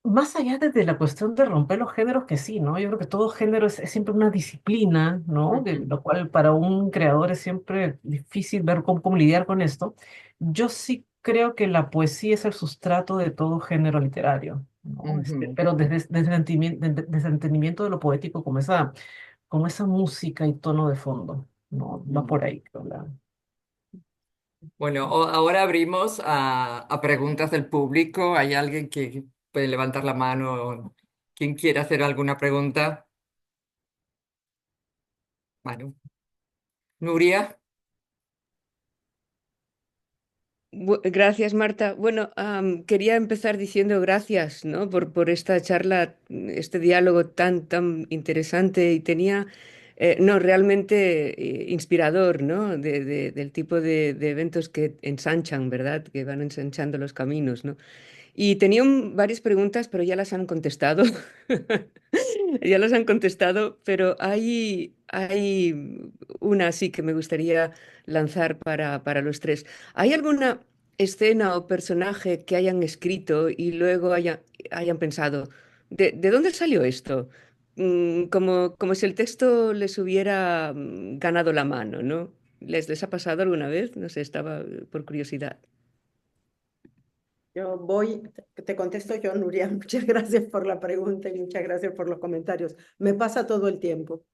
más allá de la cuestión de romper los géneros, que sí, ¿no? Yo creo que todo género es siempre una disciplina, ¿no? Ujú, Lo cual para un creador es siempre difícil ver cómo lidiar con esto. Yo sí creo que la poesía es el sustrato de todo género literario, ¿no? ujú, Pero desde el entendimiento de lo poético, como esa música y tono de fondo, ¿no? Va ujú. por ahí, creo, Bueno, ahora abrimos a preguntas del público. ¿Hay alguien que puede levantar la mano? ¿Quién quiere hacer alguna pregunta? Bueno, Nuria. Gracias, Marta. Bueno, quería empezar diciendo gracias, ¿no? Por esta charla, este diálogo tan interesante y tenía, no, realmente inspirador, ¿no? Del tipo de eventos que ensanchan, ¿verdad? Que van ensanchando los caminos, ¿no? Y tenía varias preguntas, pero ya las han contestado. Ya las han contestado, pero hay una sí que me gustaría lanzar para los tres. ¿Hay alguna escena o personaje que hayan escrito y luego hayan pensado, de dónde salió esto? Como si el texto les hubiera ganado la mano, ¿no? ¿Les ha pasado alguna vez? No sé, estaba por curiosidad. Yo voy, te contesto yo, Nuria. Muchas gracias por la pregunta y muchas gracias por los comentarios. Me pasa todo el tiempo.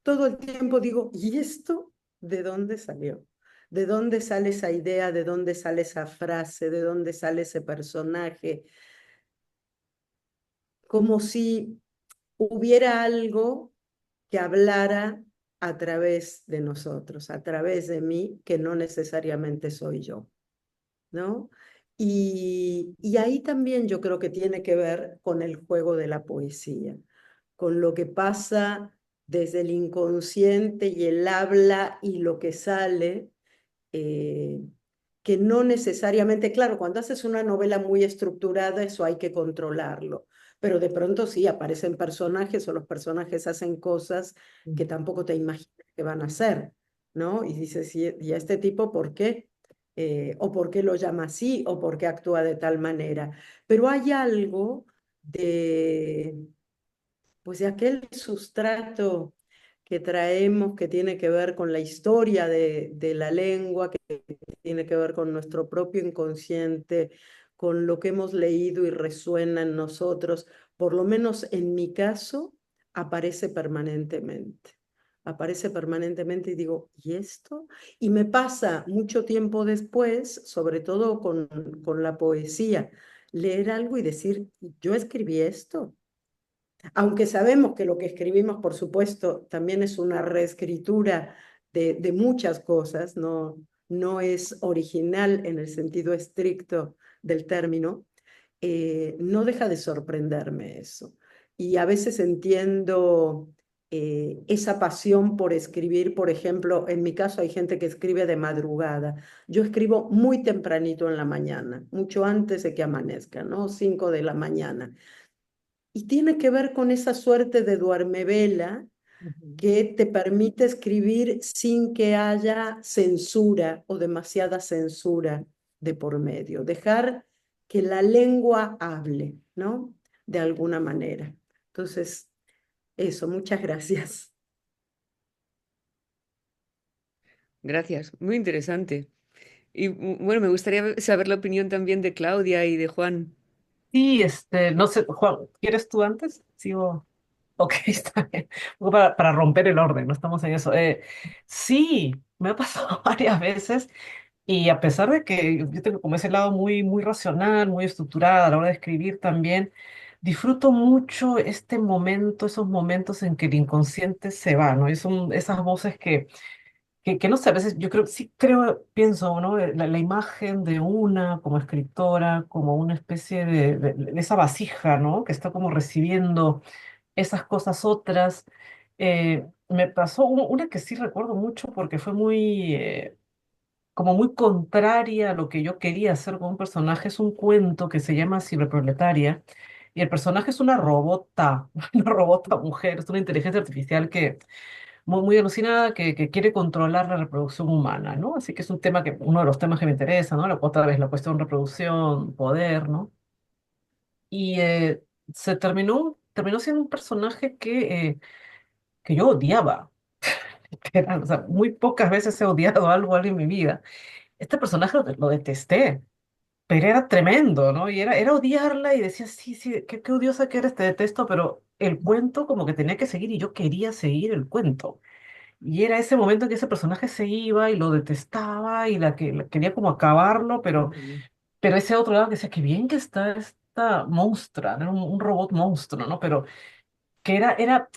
Todo el tiempo digo, ¿y esto de dónde salió? ¿De dónde sale esa idea? ¿De dónde sale esa frase? ¿De dónde sale ese personaje? Como si hubiera algo que hablara a través de nosotros, a través de mí, que no necesariamente soy yo, ¿no? Y ahí también yo creo que tiene que ver con el juego de la poesía, con lo que pasa desde el inconsciente y el habla y lo que sale, eh, que no necesariamente, claro, cuando haces una novela muy estructurada, eso hay que controlarlo, pero de pronto sí aparecen personajes o los personajes hacen cosas que tampoco te imaginas que van a hacer, ¿no? Y dices, ¿y a este tipo por qué? O por qué lo llama así, o por qué actúa de tal manera. Pero hay algo de, pues de aquel sustrato que traemos que tiene que ver con la historia de la lengua, que tiene que ver con nuestro propio inconsciente, con lo que hemos leído y resuena en nosotros, por lo menos en mi caso, aparece permanentemente. Aparece permanentemente y digo, ¿y esto? Y me pasa mucho tiempo después, sobre todo con la poesía, leer algo y decir, yo escribí esto, aunque sabemos que lo que escribimos, por supuesto, también es una reescritura de muchas cosas, no es original en el sentido estricto del término, no deja de sorprenderme eso. Y a veces entiendo esa pasión por escribir, por ejemplo, en mi caso hay gente que escribe de madrugada. Yo escribo muy tempranito en la mañana, mucho antes de que amanezca, ¿no? 5 de la mañana. Y tiene que ver con esa suerte de duermevela Ujú. que te permite escribir sin que haya censura o demasiada censura de por medio. Dejar que la lengua hable, ¿no? De alguna manera. Entonces, eso, muchas gracias. Gracias, muy interesante. Y bueno, me gustaría saber la opinión también de Claudia y de Juan. Sí, no sé, Juan, ¿quieres tú antes? Sigo. Ok, está bien. Un poco para romper el orden, no estamos en eso. Sí, me ha pasado varias veces y a pesar de que yo tengo como ese lado muy racional, muy estructurado a la hora de escribir también, disfruto mucho este momento, esos momentos en que el inconsciente se va, ¿no? Y son esas voces que no sé, a veces yo creo, sí creo, pienso, ¿no? La imagen de una como escritora, como una especie de esa vasija, ¿no? Que está como recibiendo esas cosas otras. Me pasó una que sí recuerdo mucho porque fue muy, como muy contraria a lo que yo quería hacer con un personaje. Es un cuento que se llama Ciberproletaria y el personaje es una robota, una robota mujer, es una inteligencia artificial que muy alucinada que quiere controlar la reproducción humana, ¿no? Así que es un tema que, uno de los temas que me interesa, ¿no? Otra vez la cuestión de reproducción, poder, ¿no? Y terminó siendo un personaje que yo odiaba. O sea, muy pocas veces he odiado algo en mi vida. Este personaje lo detesté, pero era tremendo, ¿no? Y era odiarla y decía, sí, sí, qué odiosa que eres, te detesto, pero el cuento como que tenía que seguir y yo quería seguir el cuento. Y era ese momento en que ese personaje se iba y lo detestaba y quería como acabarlo, pero ese otro lado que decía, qué bien que está esta monstrua, ¿no? Era un robot monstruo, ¿no? Pero que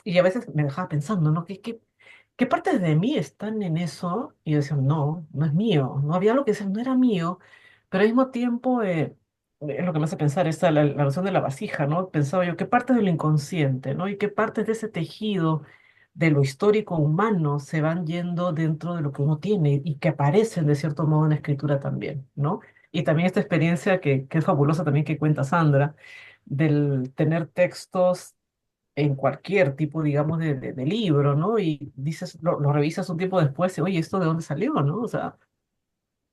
y a veces me dejaba pensando, ¿no? ¿Qué partes de mí están en eso? Y yo decía, no, no es mío. No había algo que decía, no era mío, pero al mismo tiempo es lo que me hace pensar la noción de la vasija, ¿no? Pensaba yo, ¿qué partes del inconsciente, ¿no? Y qué partes de ese tejido de lo histórico humano se van yendo dentro de lo que uno tiene y que aparecen de cierto modo en la escritura también, ¿no? Y también esta experiencia que es fabulosa también que cuenta Sandra, del tener textos en cualquier tipo, digamos, de libro, ¿no? Y dices, lo revisas un tiempo después y, oye, ¿esto de dónde salió, no? O sea,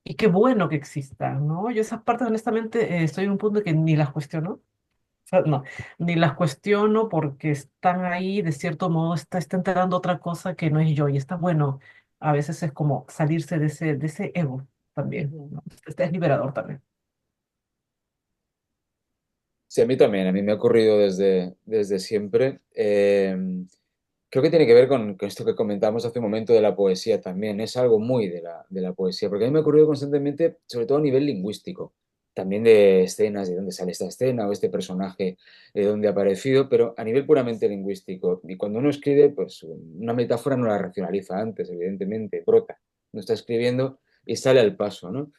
y qué bueno que exista, ¿no? Yo esas partes, honestamente, estoy en un punto que ni las cuestiono. O sea, no, ni las cuestiono porque están ahí, de cierto modo, está enterando otra cosa que no es yo. Y está bueno, a veces es como salirse de ese ego también, Ujú. ¿no? Este es liberador también. Sí, a mí también, a mí me ha ocurrido desde siempre. Creo que tiene que ver con esto que comentamos hace un momento de la poesía también. Es algo muy de la poesía, porque a mí me ha ocurrido constantemente, sobre todo a nivel lingüístico, también de escenas, de dónde sale esta escena o este personaje, de dónde ha aparecido, pero a nivel puramente lingüístico. Y cuando uno escribe, pues una metáfora no la racionaliza antes, evidentemente, brota. No está escribiendo y sale al paso, ¿no?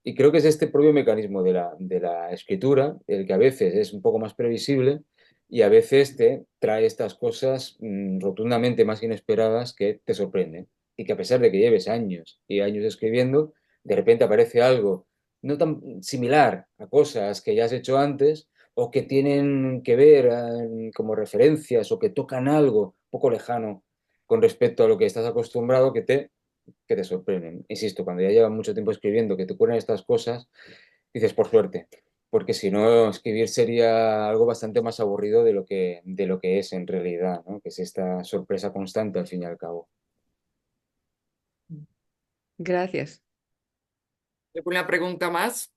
Y creo que es este propio mecanismo de la escritura, el que a veces es un poco más previsible y a veces te trae estas cosas rotundamente más inesperadas que te sorprenden. Y que a pesar de que lleves años y años escribiendo, de repente aparece algo no tan similar a cosas que ya has hecho antes o que tienen que ver como referencias o que tocan algo poco lejano con respecto a lo que estás acostumbrado que te sorprenden. Insisto, cuando ya llevas mucho tiempo escribiendo, que te ocurren estas cosas, dices por suerte, porque si no, escribir sería algo bastante más aburrido de lo que es en realidad, ¿no? Que es esta sorpresa constante al fin y al cabo. Gracias. ¿Alguna pregunta más,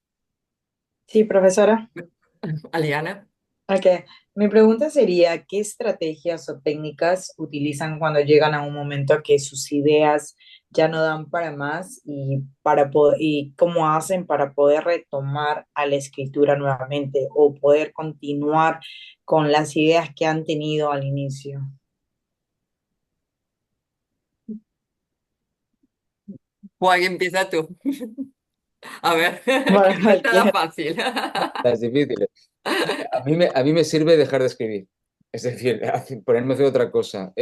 Sí, profesora. Aliana? Ok. Mi pregunta sería, ¿qué estrategias o técnicas utilizan cuando llegan a un momento que sus ideas ya no dan para más y cómo hacen para poder retomar a la escritura nuevamente o poder continuar con las ideas que han tenido al inicio? Juan, empieza tú. A ver, que Bueno, no está nada cualquiera. fácil. Las difíciles. A mí me sirve dejar de escribir, es decir, ponerme a hacer otra cosa.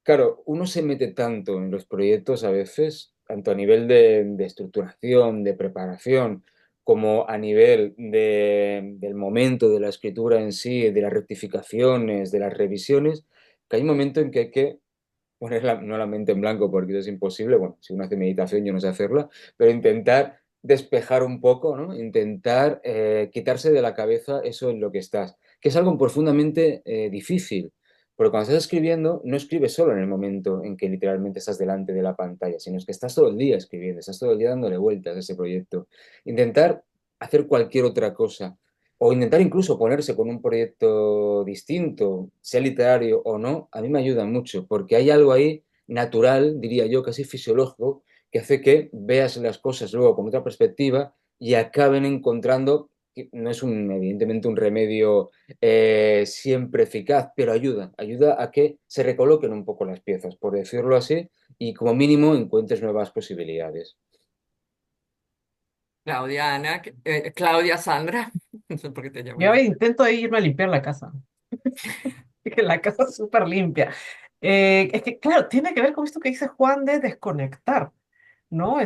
Claro, uno se mete tanto en los proyectos a veces, tanto a nivel de estructuración, de preparación, como a nivel del momento de la escritura en sí, de las rectificaciones, de las revisiones, que hay un momento en que hay que poner no la mente en blanco porque eso es imposible. Bueno, si uno hace meditación yo no sé hacerla, pero intentar despejar un poco, ¿no? Intentar quitarse de la cabeza eso en lo que estás, que es algo profundamente difícil. Porque cuando estás escribiendo, no escribes solo en el momento en que literalmente estás delante de la pantalla, sino es que estás todo el día escribiendo, estás todo el día dándole vueltas a ese proyecto. Intentar hacer cualquier otra cosa o intentar incluso ponerse con un proyecto distinto, sea literario o no, a mí me ayuda mucho, porque hay algo ahí natural, diría yo, casi fisiológico, que hace que veas las cosas luego con otra perspectiva y acaben encontrando que no es evidentemente un remedio siempre eficaz, pero ayuda a que se recoloquen un poco las piezas, por decirlo así, y como mínimo encuentres nuevas posibilidades. Claudia, Ana, Claudia, Sandra, no sé por qué te llamo Yo ya. intento de irme a limpiar la casa. Que la casa es súper limpia. Es que, claro, tiene que ver con esto que dice Juan de desconectar, ¿no?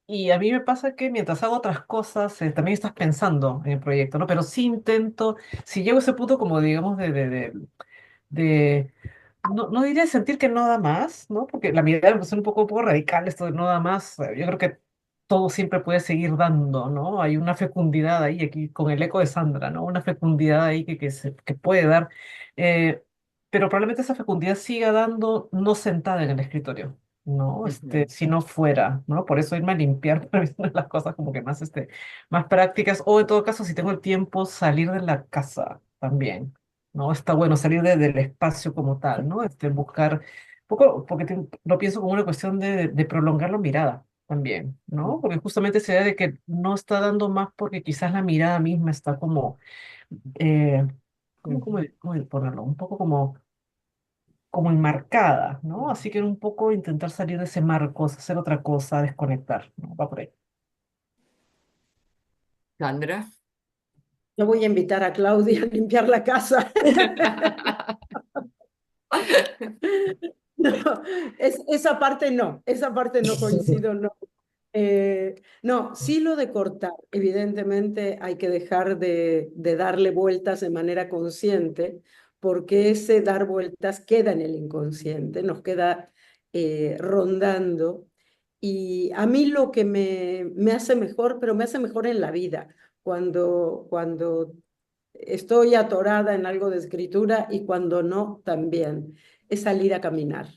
Y a mí me pasa que mientras hago otras cosas, también estás pensando en el proyecto, ¿no? Pero sí intento, si llego a ese punto como, digamos, de no, no diría sentir que no da más, ¿no? Porque la mirada es un poco radical, esto de no da más. Yo creo que todo siempre puede seguir dando, ¿no? Hay una fecundidad ahí, aquí con el eco de Sandra, ¿no? Una fecundidad ahí que puede dar, eh, pero probablemente esa fecundidad siga dando no sentada en el escritorio, ¿no? Ujú. Sino fuera, ¿no? Por eso irme a limpiar para mí es una de las cosas como que más, más prácticas, o en todo caso, si tengo el tiempo, salir de la casa también. ¿No? Está bueno salir del espacio como tal, ¿no? Buscar, un poco, porque lo pienso como una cuestión de prolongar la mirada también, ¿no? Porque justamente se da de que no está dando más porque quizás la mirada misma está como, eh, Ujú. cómo ponerlo? Un poco como enmarcada, ¿no? Así que un poco intentar salir de ese marco, hacer otra cosa, desconectar, ¿no? Va por ahí. Sandra. Yo voy a invitar a Claudia a limpiar la casa. No, esa parte no coincido, no. No, sí lo de cortar, evidentemente hay que dejar de darle vueltas de manera consciente, porque ese dar vueltas queda en el inconsciente, nos queda rondando. Y a mí lo que me hace mejor, pero me hace mejor en la vida, cuando estoy atorada en algo de escritura y cuando no, también, es salir a caminar.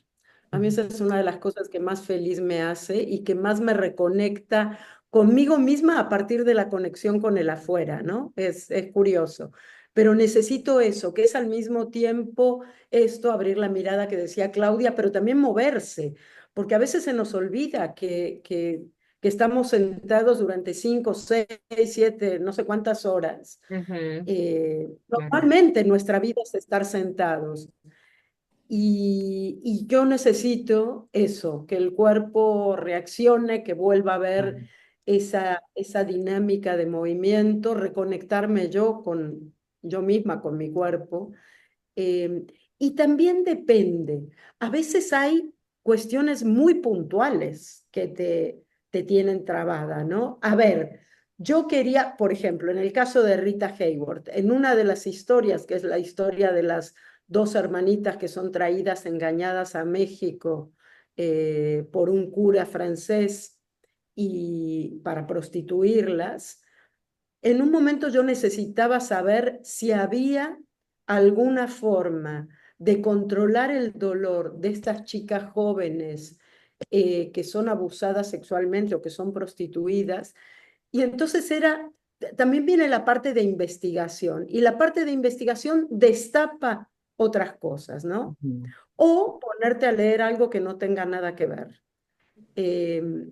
A mí esa es una de las cosas que más feliz me hace y que más me reconecta conmigo misma a partir de la conexión con el afuera, ¿no? Es curioso. Pero necesito eso, que es al mismo tiempo esto, abrir la mirada que decía Claudia, pero también moverse, porque a veces se nos olvida que estamos sentados durante 5, 6, 7, no sé cuántas horas. Ujú. Claro. Normalmente nuestra vida es estar sentados. Y yo necesito eso, que el cuerpo reaccione, que vuelva a ver esa dinámica de movimiento, reconectarme yo con yo misma, con mi cuerpo. Eh, y también depende. A veces hay cuestiones muy puntuales que te tienen trabada, ¿no? A ver, yo quería, por ejemplo, en el caso de Rita Hayworth, en una de las historias, que es la historia de las dos hermanitas que son traídas engañadas a México por un cura francés y para prostituirlas, en un momento yo necesitaba saber si había alguna forma de controlar el dolor de estas chicas jóvenes que son abusadas sexualmente o que son prostituidas. Y entonces también viene la parte de investigación y la parte de investigación destapa otras cosas, ¿no? Ujú. O ponerte a leer algo que no tenga nada que ver. Eh,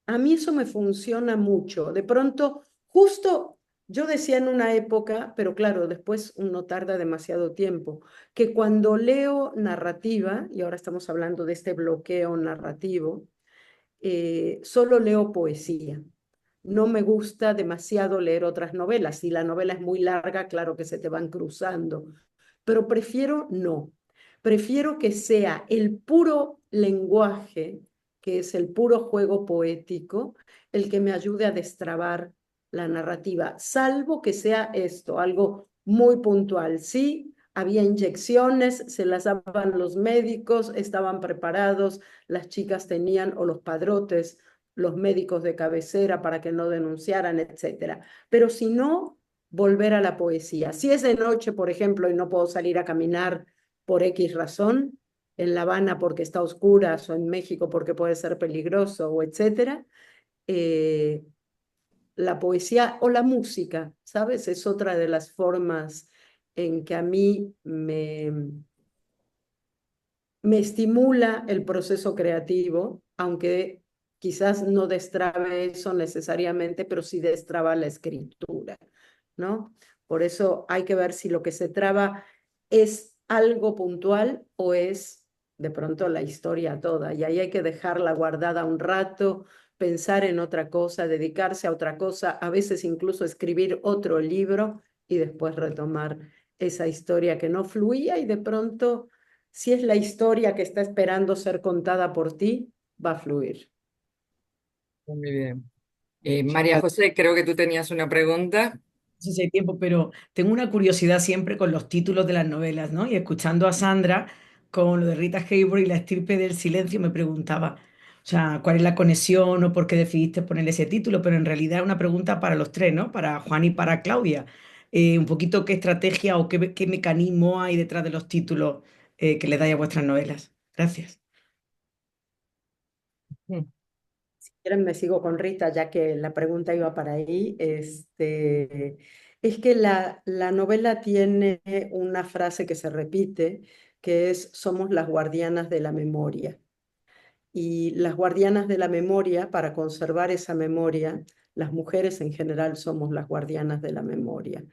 a mí eso me funciona mucho. De pronto, justo yo decía en una época, pero claro, después uno tarda demasiado tiempo, que cuando leo narrativa, y ahora estamos hablando de este bloqueo narrativo, solo leo poesía. No me gusta demasiado leer otras novelas. Si la novela es muy larga, claro que se te van cruzando, pero prefiero no. Prefiero que sea el puro lenguaje, que es el puro juego poético, el que me ayude a destrabar la narrativa, salvo que sea esto, algo muy puntual. Sí, había inyecciones, se las daban los médicos, estaban preparados, las chicas tenían, o los padrotes, los médicos de cabecera para que no denunciaran, etcétera. Pero si no, volver a la poesía. Si es de noche, por ejemplo, y no puedo salir a caminar por X razón, en La Habana porque está oscura, o en México porque puede ser peligroso, o etcétera, eh, la poesía o la música, ¿sabes? Es otra de las formas en que a mí me estimula el proceso creativo, aunque quizás no destrabe eso necesariamente, pero sí destraba la escritura, ¿no? Por eso hay que ver si lo que se traba es algo puntual o es de pronto la historia toda. Y ahí hay que dejarla guardada un rato, pensar en otra cosa, dedicarse a otra cosa, a veces incluso escribir otro libro y después retomar esa historia que no fluía y de pronto, si es la historia que está esperando ser contada por ti, va a fluir. Muy bien. María José, creo que tú tenías una pregunta. sé si hay tiempo, pero tengo una curiosidad siempre con los títulos de las novelas, ¿no? Y escuchando a Sandra con lo de Rita Hayworth y la estirpe del silencio, me preguntaba, o sea, ¿cuál es la conexión o por qué decidiste ponerle ese título? Pero en realidad es una pregunta para los tres, ¿no? Para Juan y para Claudia. Un poquito qué estrategia o qué mecanismo hay detrás de los títulos que le dais a vuestras novelas. Gracias. Mm. Quieren, me sigo con Rita, ya que la pregunta iba para ahí. Es que la novela tiene una frase que se repite, que es, somos las guardianas de la memoria. Y las guardianas de la memoria, para conservar esa memoria, las mujeres en general somos las guardianas de la memoria.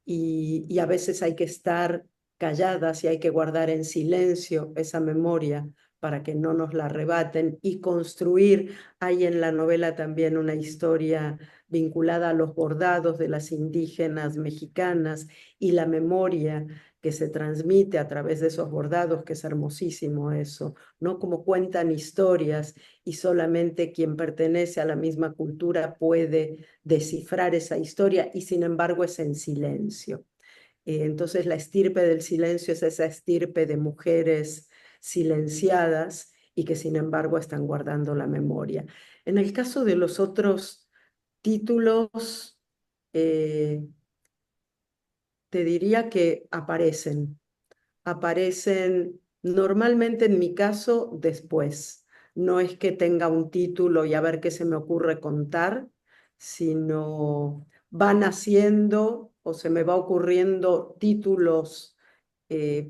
Y a veces hay que estar calladas y hay que guardar en silencio esa memoria para que no nos la arrebaten y construir. Hay en la novela también una historia vinculada a los bordados de las indígenas mexicanas y la memoria que se transmite a través de esos bordados, que es hermosísimo eso, ¿no? Como cuentan historias y solamente quien pertenece a la misma cultura puede descifrar esa historia y sin embargo es en silencio. Entonces la estirpe del silencio es esa estirpe de mujeres silenciadas y que sin embargo están guardando la memoria. En el caso de los otros títulos, eh, te diría que aparecen normalmente en mi caso después. No es que tenga un título y a ver qué se me ocurre contar, sino van haciendo o se me va ocurriendo títulos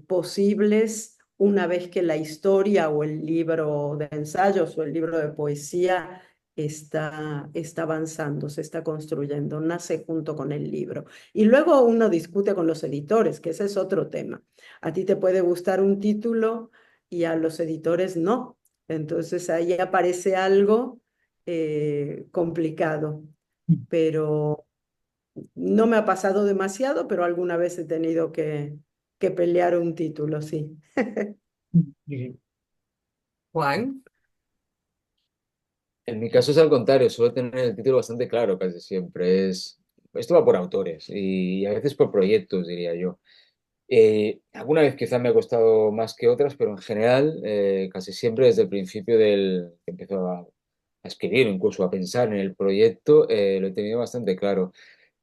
posibles una vez que la historia o el libro de ensayos o el libro de poesía está avanzando, se está construyendo, nace junto con el libro. Y luego uno discute con los editores, que ese es otro tema. A ti te puede gustar un título y a los editores no. Entonces ahí aparece algo complicado, pero no me ha pasado demasiado, pero alguna vez he tenido que pelear un título, sí. Juan. En mi caso es al contrario, suelo tener el título bastante claro casi siempre. Esto va por autores y a veces por proyectos, diría yo. Alguna vez quizá me ha costado más que otras, pero en general, casi siempre desde el principio del que empezó a escribir, incluso a pensar en el proyecto, lo he tenido bastante claro.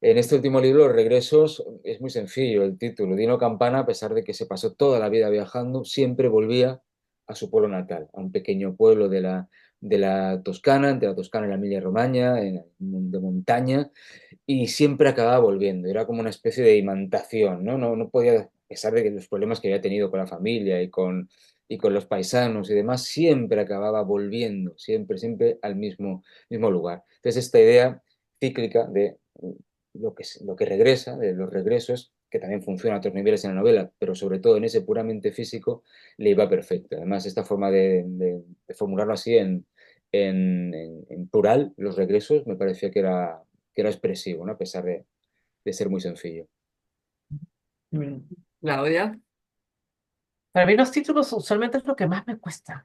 En este último libro, Los Regresos, es muy sencillo el título. Dino Campana, a pesar de que se pasó toda la vida viajando, siempre volvía a su pueblo natal, a un pequeño pueblo de la Toscana, entre la Toscana y la Emilia-Romagna, de montaña, y siempre acababa volviendo. Era como una especie de imantación, ¿no? No podía, a pesar de que los problemas que había tenido con la familia y con los paisanos y demás, siempre acababa volviendo, siempre al mismo lugar. Entonces, esta idea cíclica de lo que regresa, de los regresos, que también funciona a otros niveles en la novela, pero sobre todo en ese puramente físico, le iba perfecto. Además, esta forma de formularlo así en plural, los regresos, me parecía que era expresivo, ¿no? A pesar de ser muy sencillo. Claudia. Para mí los títulos usualmente es lo que más me cuesta.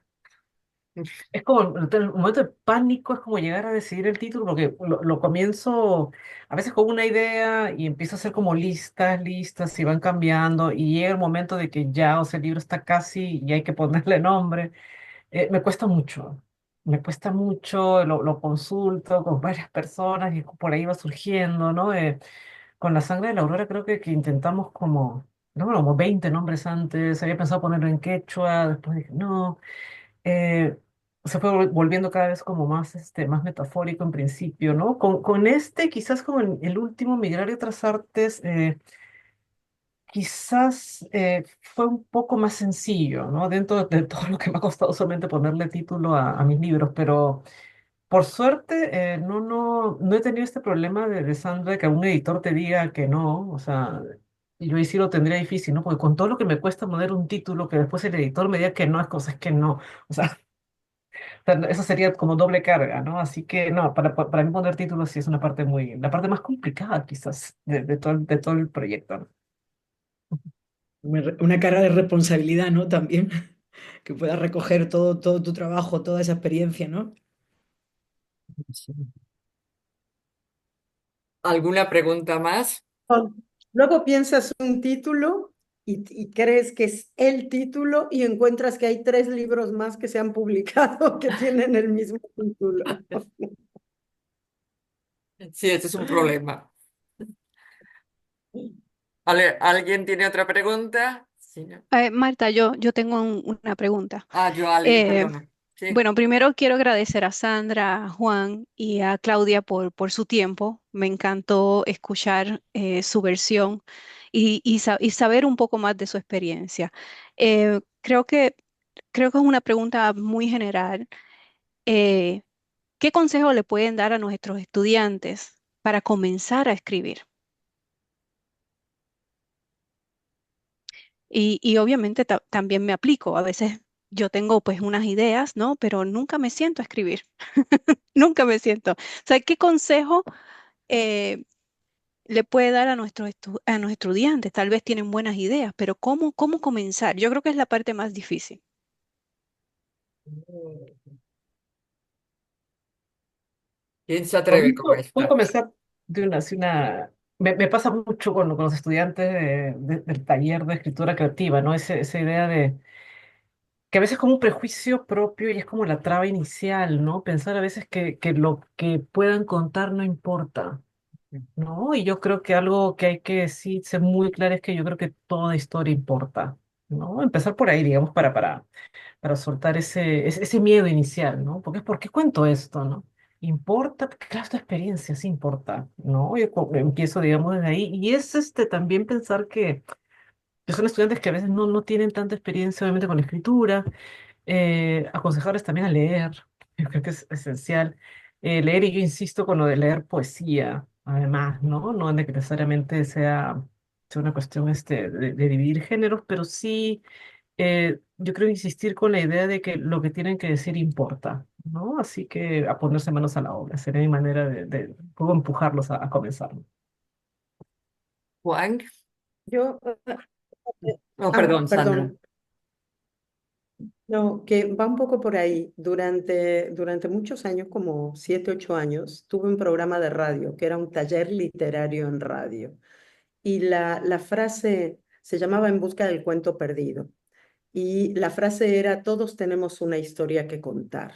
Es como el momento de pánico, es como llegar a decidir el título, porque lo comienzo a veces con una idea y empiezo a hacer como listas y van cambiando y llega el momento de que ya, o sea, el libro está casi y hay que ponerle nombre. Me cuesta mucho, lo consulto con varias personas y por ahí va surgiendo, ¿no? Con La sangre de la aurora creo que intentamos como, no, como 20 nombres antes, había pensado ponerlo en quechua, después dije, no. eh, Se fue volviendo cada vez como más, más metafórico en principio, ¿no? Con este, quizás como el último, Migrar y otras artes, quizás fue un poco más sencillo, ¿no? Dentro de todo lo que me ha costado solamente ponerle título a mis libros, pero Por suerte, no he tenido este problema de Sandra, que un editor te diga que no, o sea, y yo ahí sí lo tendría difícil, ¿no? Porque con todo lo que me cuesta poner un título, que después el editor me diga que no, es cosas que no, o sea, eso sería como doble carga, ¿no? Así que no, para mí poner títulos sí es una parte la parte más complicada quizás de todo el proyecto, ¿no? Una carga de responsabilidad, ¿no? También, que puedas recoger todo tu trabajo, toda esa experiencia, ¿no? Sí. ¿Alguna pregunta más? Luego piensas un título y crees que es el título y encuentras que hay 3 libros más que se han publicado que tienen el mismo título. Sí, ese es un problema. ¿Alguien tiene otra pregunta? Sí, ¿no? Marta, yo tengo una pregunta. Ah, yo, Ali, Eh, perdona. Sí. bueno, primero quiero agradecer a Sandra, a Juan y a Claudia por su tiempo. Me encantó escuchar su versión y saber un poco más de su experiencia. Eh, creo que, creo que es una pregunta muy general. Eh, ¿Qué consejo le pueden dar a nuestros estudiantes para comenzar a escribir? Y obviamente también me aplico. A veces yo tengo pues unas ideas, ¿no? Pero nunca me siento a escribir. Nunca me siento. O sea, ¿qué consejo eh, le puede dar a a nuestros estudiantes? Tal vez tienen buenas ideas, pero ¿cómo comenzar? Yo creo que es la parte más difícil. ¿Quién se atreve con Puedo esta? comenzar de una, así una... Me pasa mucho con los estudiantes del taller de escritura creativa, ¿no? Esa idea de que a veces es como un prejuicio propio y es como la traba inicial, ¿no? Pensar a veces que lo que puedan contar no importa, ¿no? Y yo creo que algo que hay que sí ser muy claro es que yo creo que toda historia importa, ¿no? Empezar por ahí, digamos, para soltar ese miedo inicial, ¿no? Porque ¿por qué cuento esto, no? Importa, porque claro, esta experiencia sí importa, ¿no? Yo empiezo, digamos, desde ahí. Y es también pensar que son estudiantes que a veces no tienen tanta experiencia, obviamente, con la escritura, aconsejarles también a leer, yo creo que es esencial. Leer, y yo insisto con lo de leer poesía, además, ¿no? No necesariamente sea una cuestión de dividir géneros, pero sí yo creo insistir con la idea de que lo que tienen que decir importa, ¿no? Así que a ponerse manos a la obra, sería mi manera de puedo empujarlos a comenzar. Juan. Yo, Oh, perdón, Sandra. perdón, no, que va un poco por ahí. Durante muchos años, como 7, 8 años, tuve un programa de radio que era un taller literario en radio. Y la frase se llamaba En busca del cuento perdido. Y la frase era, todos tenemos una historia que contar.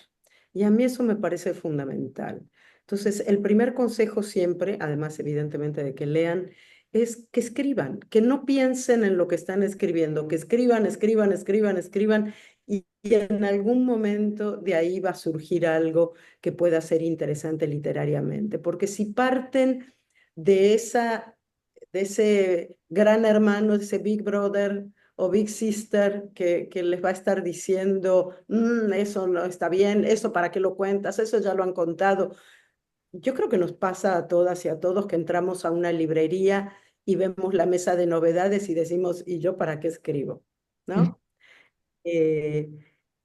Y a mí eso me parece fundamental. Entonces, el primer consejo siempre, además evidentemente de que lean, es que escriban, que no piensen en lo que están escribiendo, que escriban, escriban, escriban, escriban, y en algún momento de ahí va a surgir algo que pueda ser interesante literariamente. Porque si parten de de ese gran hermano, de ese Big Brother, o Big Sister que les va a estar diciendo, eso no está bien, eso para qué lo cuentas, eso ya lo han contado. Yo creo que nos pasa a todas y a todos que entramos a una librería y vemos la mesa de novedades y decimos, ¿y yo para qué escribo? ¿No? Eh,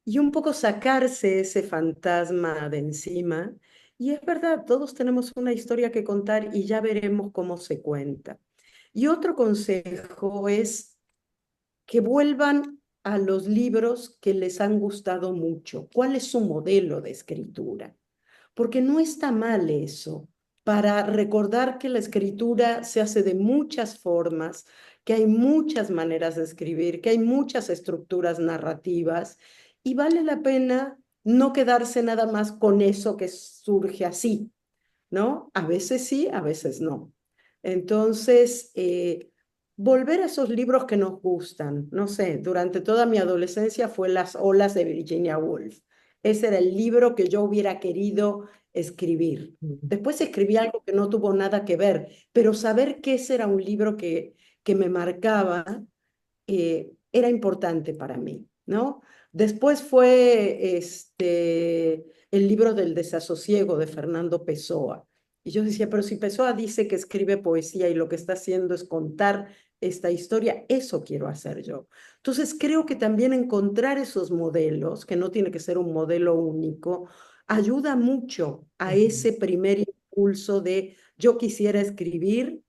y un poco sacarse ese fantasma de encima. Y es verdad, todos tenemos una historia que contar y ya veremos cómo se cuenta. Y otro consejo es que vuelvan a los libros que les han gustado mucho. ¿Cuál es su modelo de escritura? Porque no está mal eso, para recordar que la escritura se hace de muchas formas, que hay muchas maneras de escribir, que hay muchas estructuras narrativas y vale la pena no quedarse nada más con eso que surge así, ¿no? A veces sí, a veces no. Entonces, volver a esos libros que nos gustan, no sé, durante toda mi adolescencia fue Las olas de Virginia Woolf. Ese era el libro que yo hubiera querido escribir. Después escribí algo que no tuvo nada que ver, pero saber que ese era un libro que me marcaba era importante para mí, ¿no? Después fue el libro del desasosiego de Fernando Pessoa. Y yo decía, pero si Pessoa dice que escribe poesía y lo que está haciendo es contar esta historia, eso quiero hacer yo. Entonces creo que también encontrar esos modelos, que no tiene que ser un modelo único, ayuda mucho a ese primer impulso de yo quisiera escribir,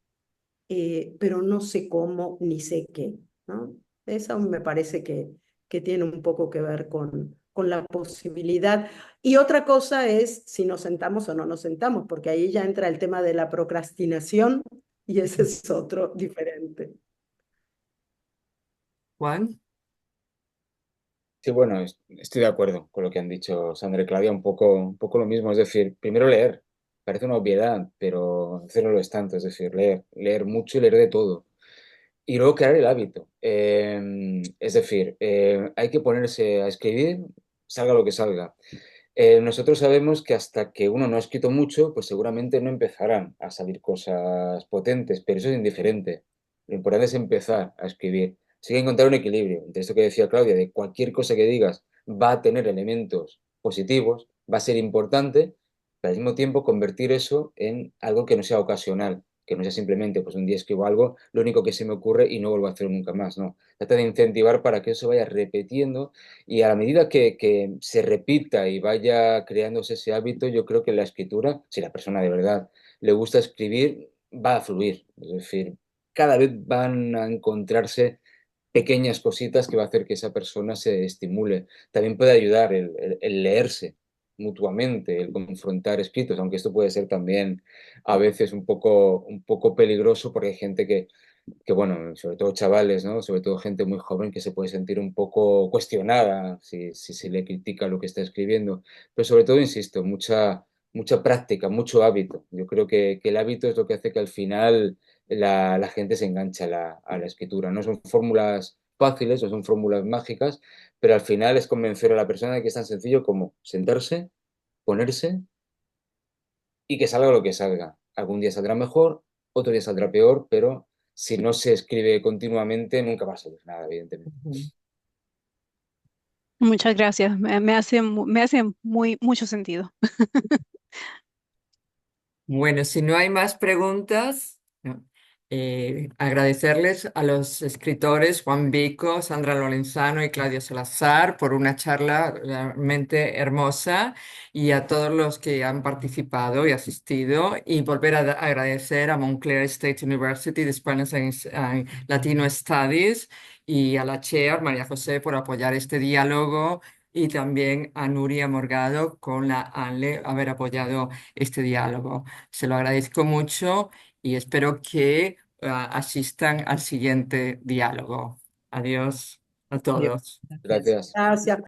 pero no sé cómo ni sé qué, ¿no? Eso me parece que tiene un poco que ver con la posibilidad. Y otra cosa es si nos sentamos o no nos sentamos, porque ahí ya entra el tema de la procrastinación y ese es otro diferente. Juan. Sí, bueno, estoy de acuerdo con lo que han dicho Sandra y Claudia, un poco lo mismo. Es decir, primero leer, parece una obviedad, pero hacerlo lo es tanto. Es decir, leer mucho y leer de todo. Y luego crear el hábito. Es decir, hay que ponerse a escribir, salga lo que salga. Nosotros sabemos que hasta que uno no ha escrito mucho, pues seguramente no empezarán a salir cosas potentes, pero eso es indiferente. Lo importante es empezar a escribir. Sí que encontrar un equilibrio entre esto que decía Claudia, de cualquier cosa que digas va a tener elementos positivos, va a ser importante, pero al mismo tiempo convertir eso en algo que no sea ocasional, que no sea simplemente, pues un día escribo algo, lo único que se me ocurre y no vuelvo a hacerlo nunca más, no. Trata de incentivar para que eso vaya repitiendo y a la medida que se repita y vaya creándose ese hábito, yo creo que la escritura, si la persona de verdad le gusta escribir, va a fluir. Es decir, cada vez van a encontrarse pequeñas cositas que va a hacer que esa persona se estimule. También puede ayudar el leerse mutuamente, el confrontar escritos, aunque esto puede ser también a veces un poco peligroso porque hay gente que bueno, sobre todo chavales, ¿no? Sobre todo gente muy joven que se puede sentir un poco cuestionada si se le critica lo que está escribiendo. Pero sobre todo, insisto, mucha práctica, mucho hábito. Yo creo que el hábito es lo que hace que al final la gente se enganche a a la escritura. No son fórmulas fáciles, no son fórmulas mágicas, pero al final es convencer a la persona de que es tan sencillo como sentarse, ponerse y que salga lo que salga. Algún día saldrá mejor, otro día saldrá peor, pero si no se escribe continuamente, nunca va a salir nada, evidentemente. Muchas gracias. Me hace mucho sentido. Bueno, si no hay más preguntas, no, agradecerles a los escritores Juan Vico, Sandra Lorenzano y Claudia Salazar por una charla realmente hermosa y a todos los que han participado y asistido y volver a agradecer a Montclair State University de Spanish and Latino Studies y a la chair María José por apoyar este diálogo y también a Nuria Morgado con la ANLE haber apoyado este diálogo. Se lo agradezco mucho y espero que asistan al siguiente diálogo. Adiós a Dios, todos. gracias. Gracias. Gracias.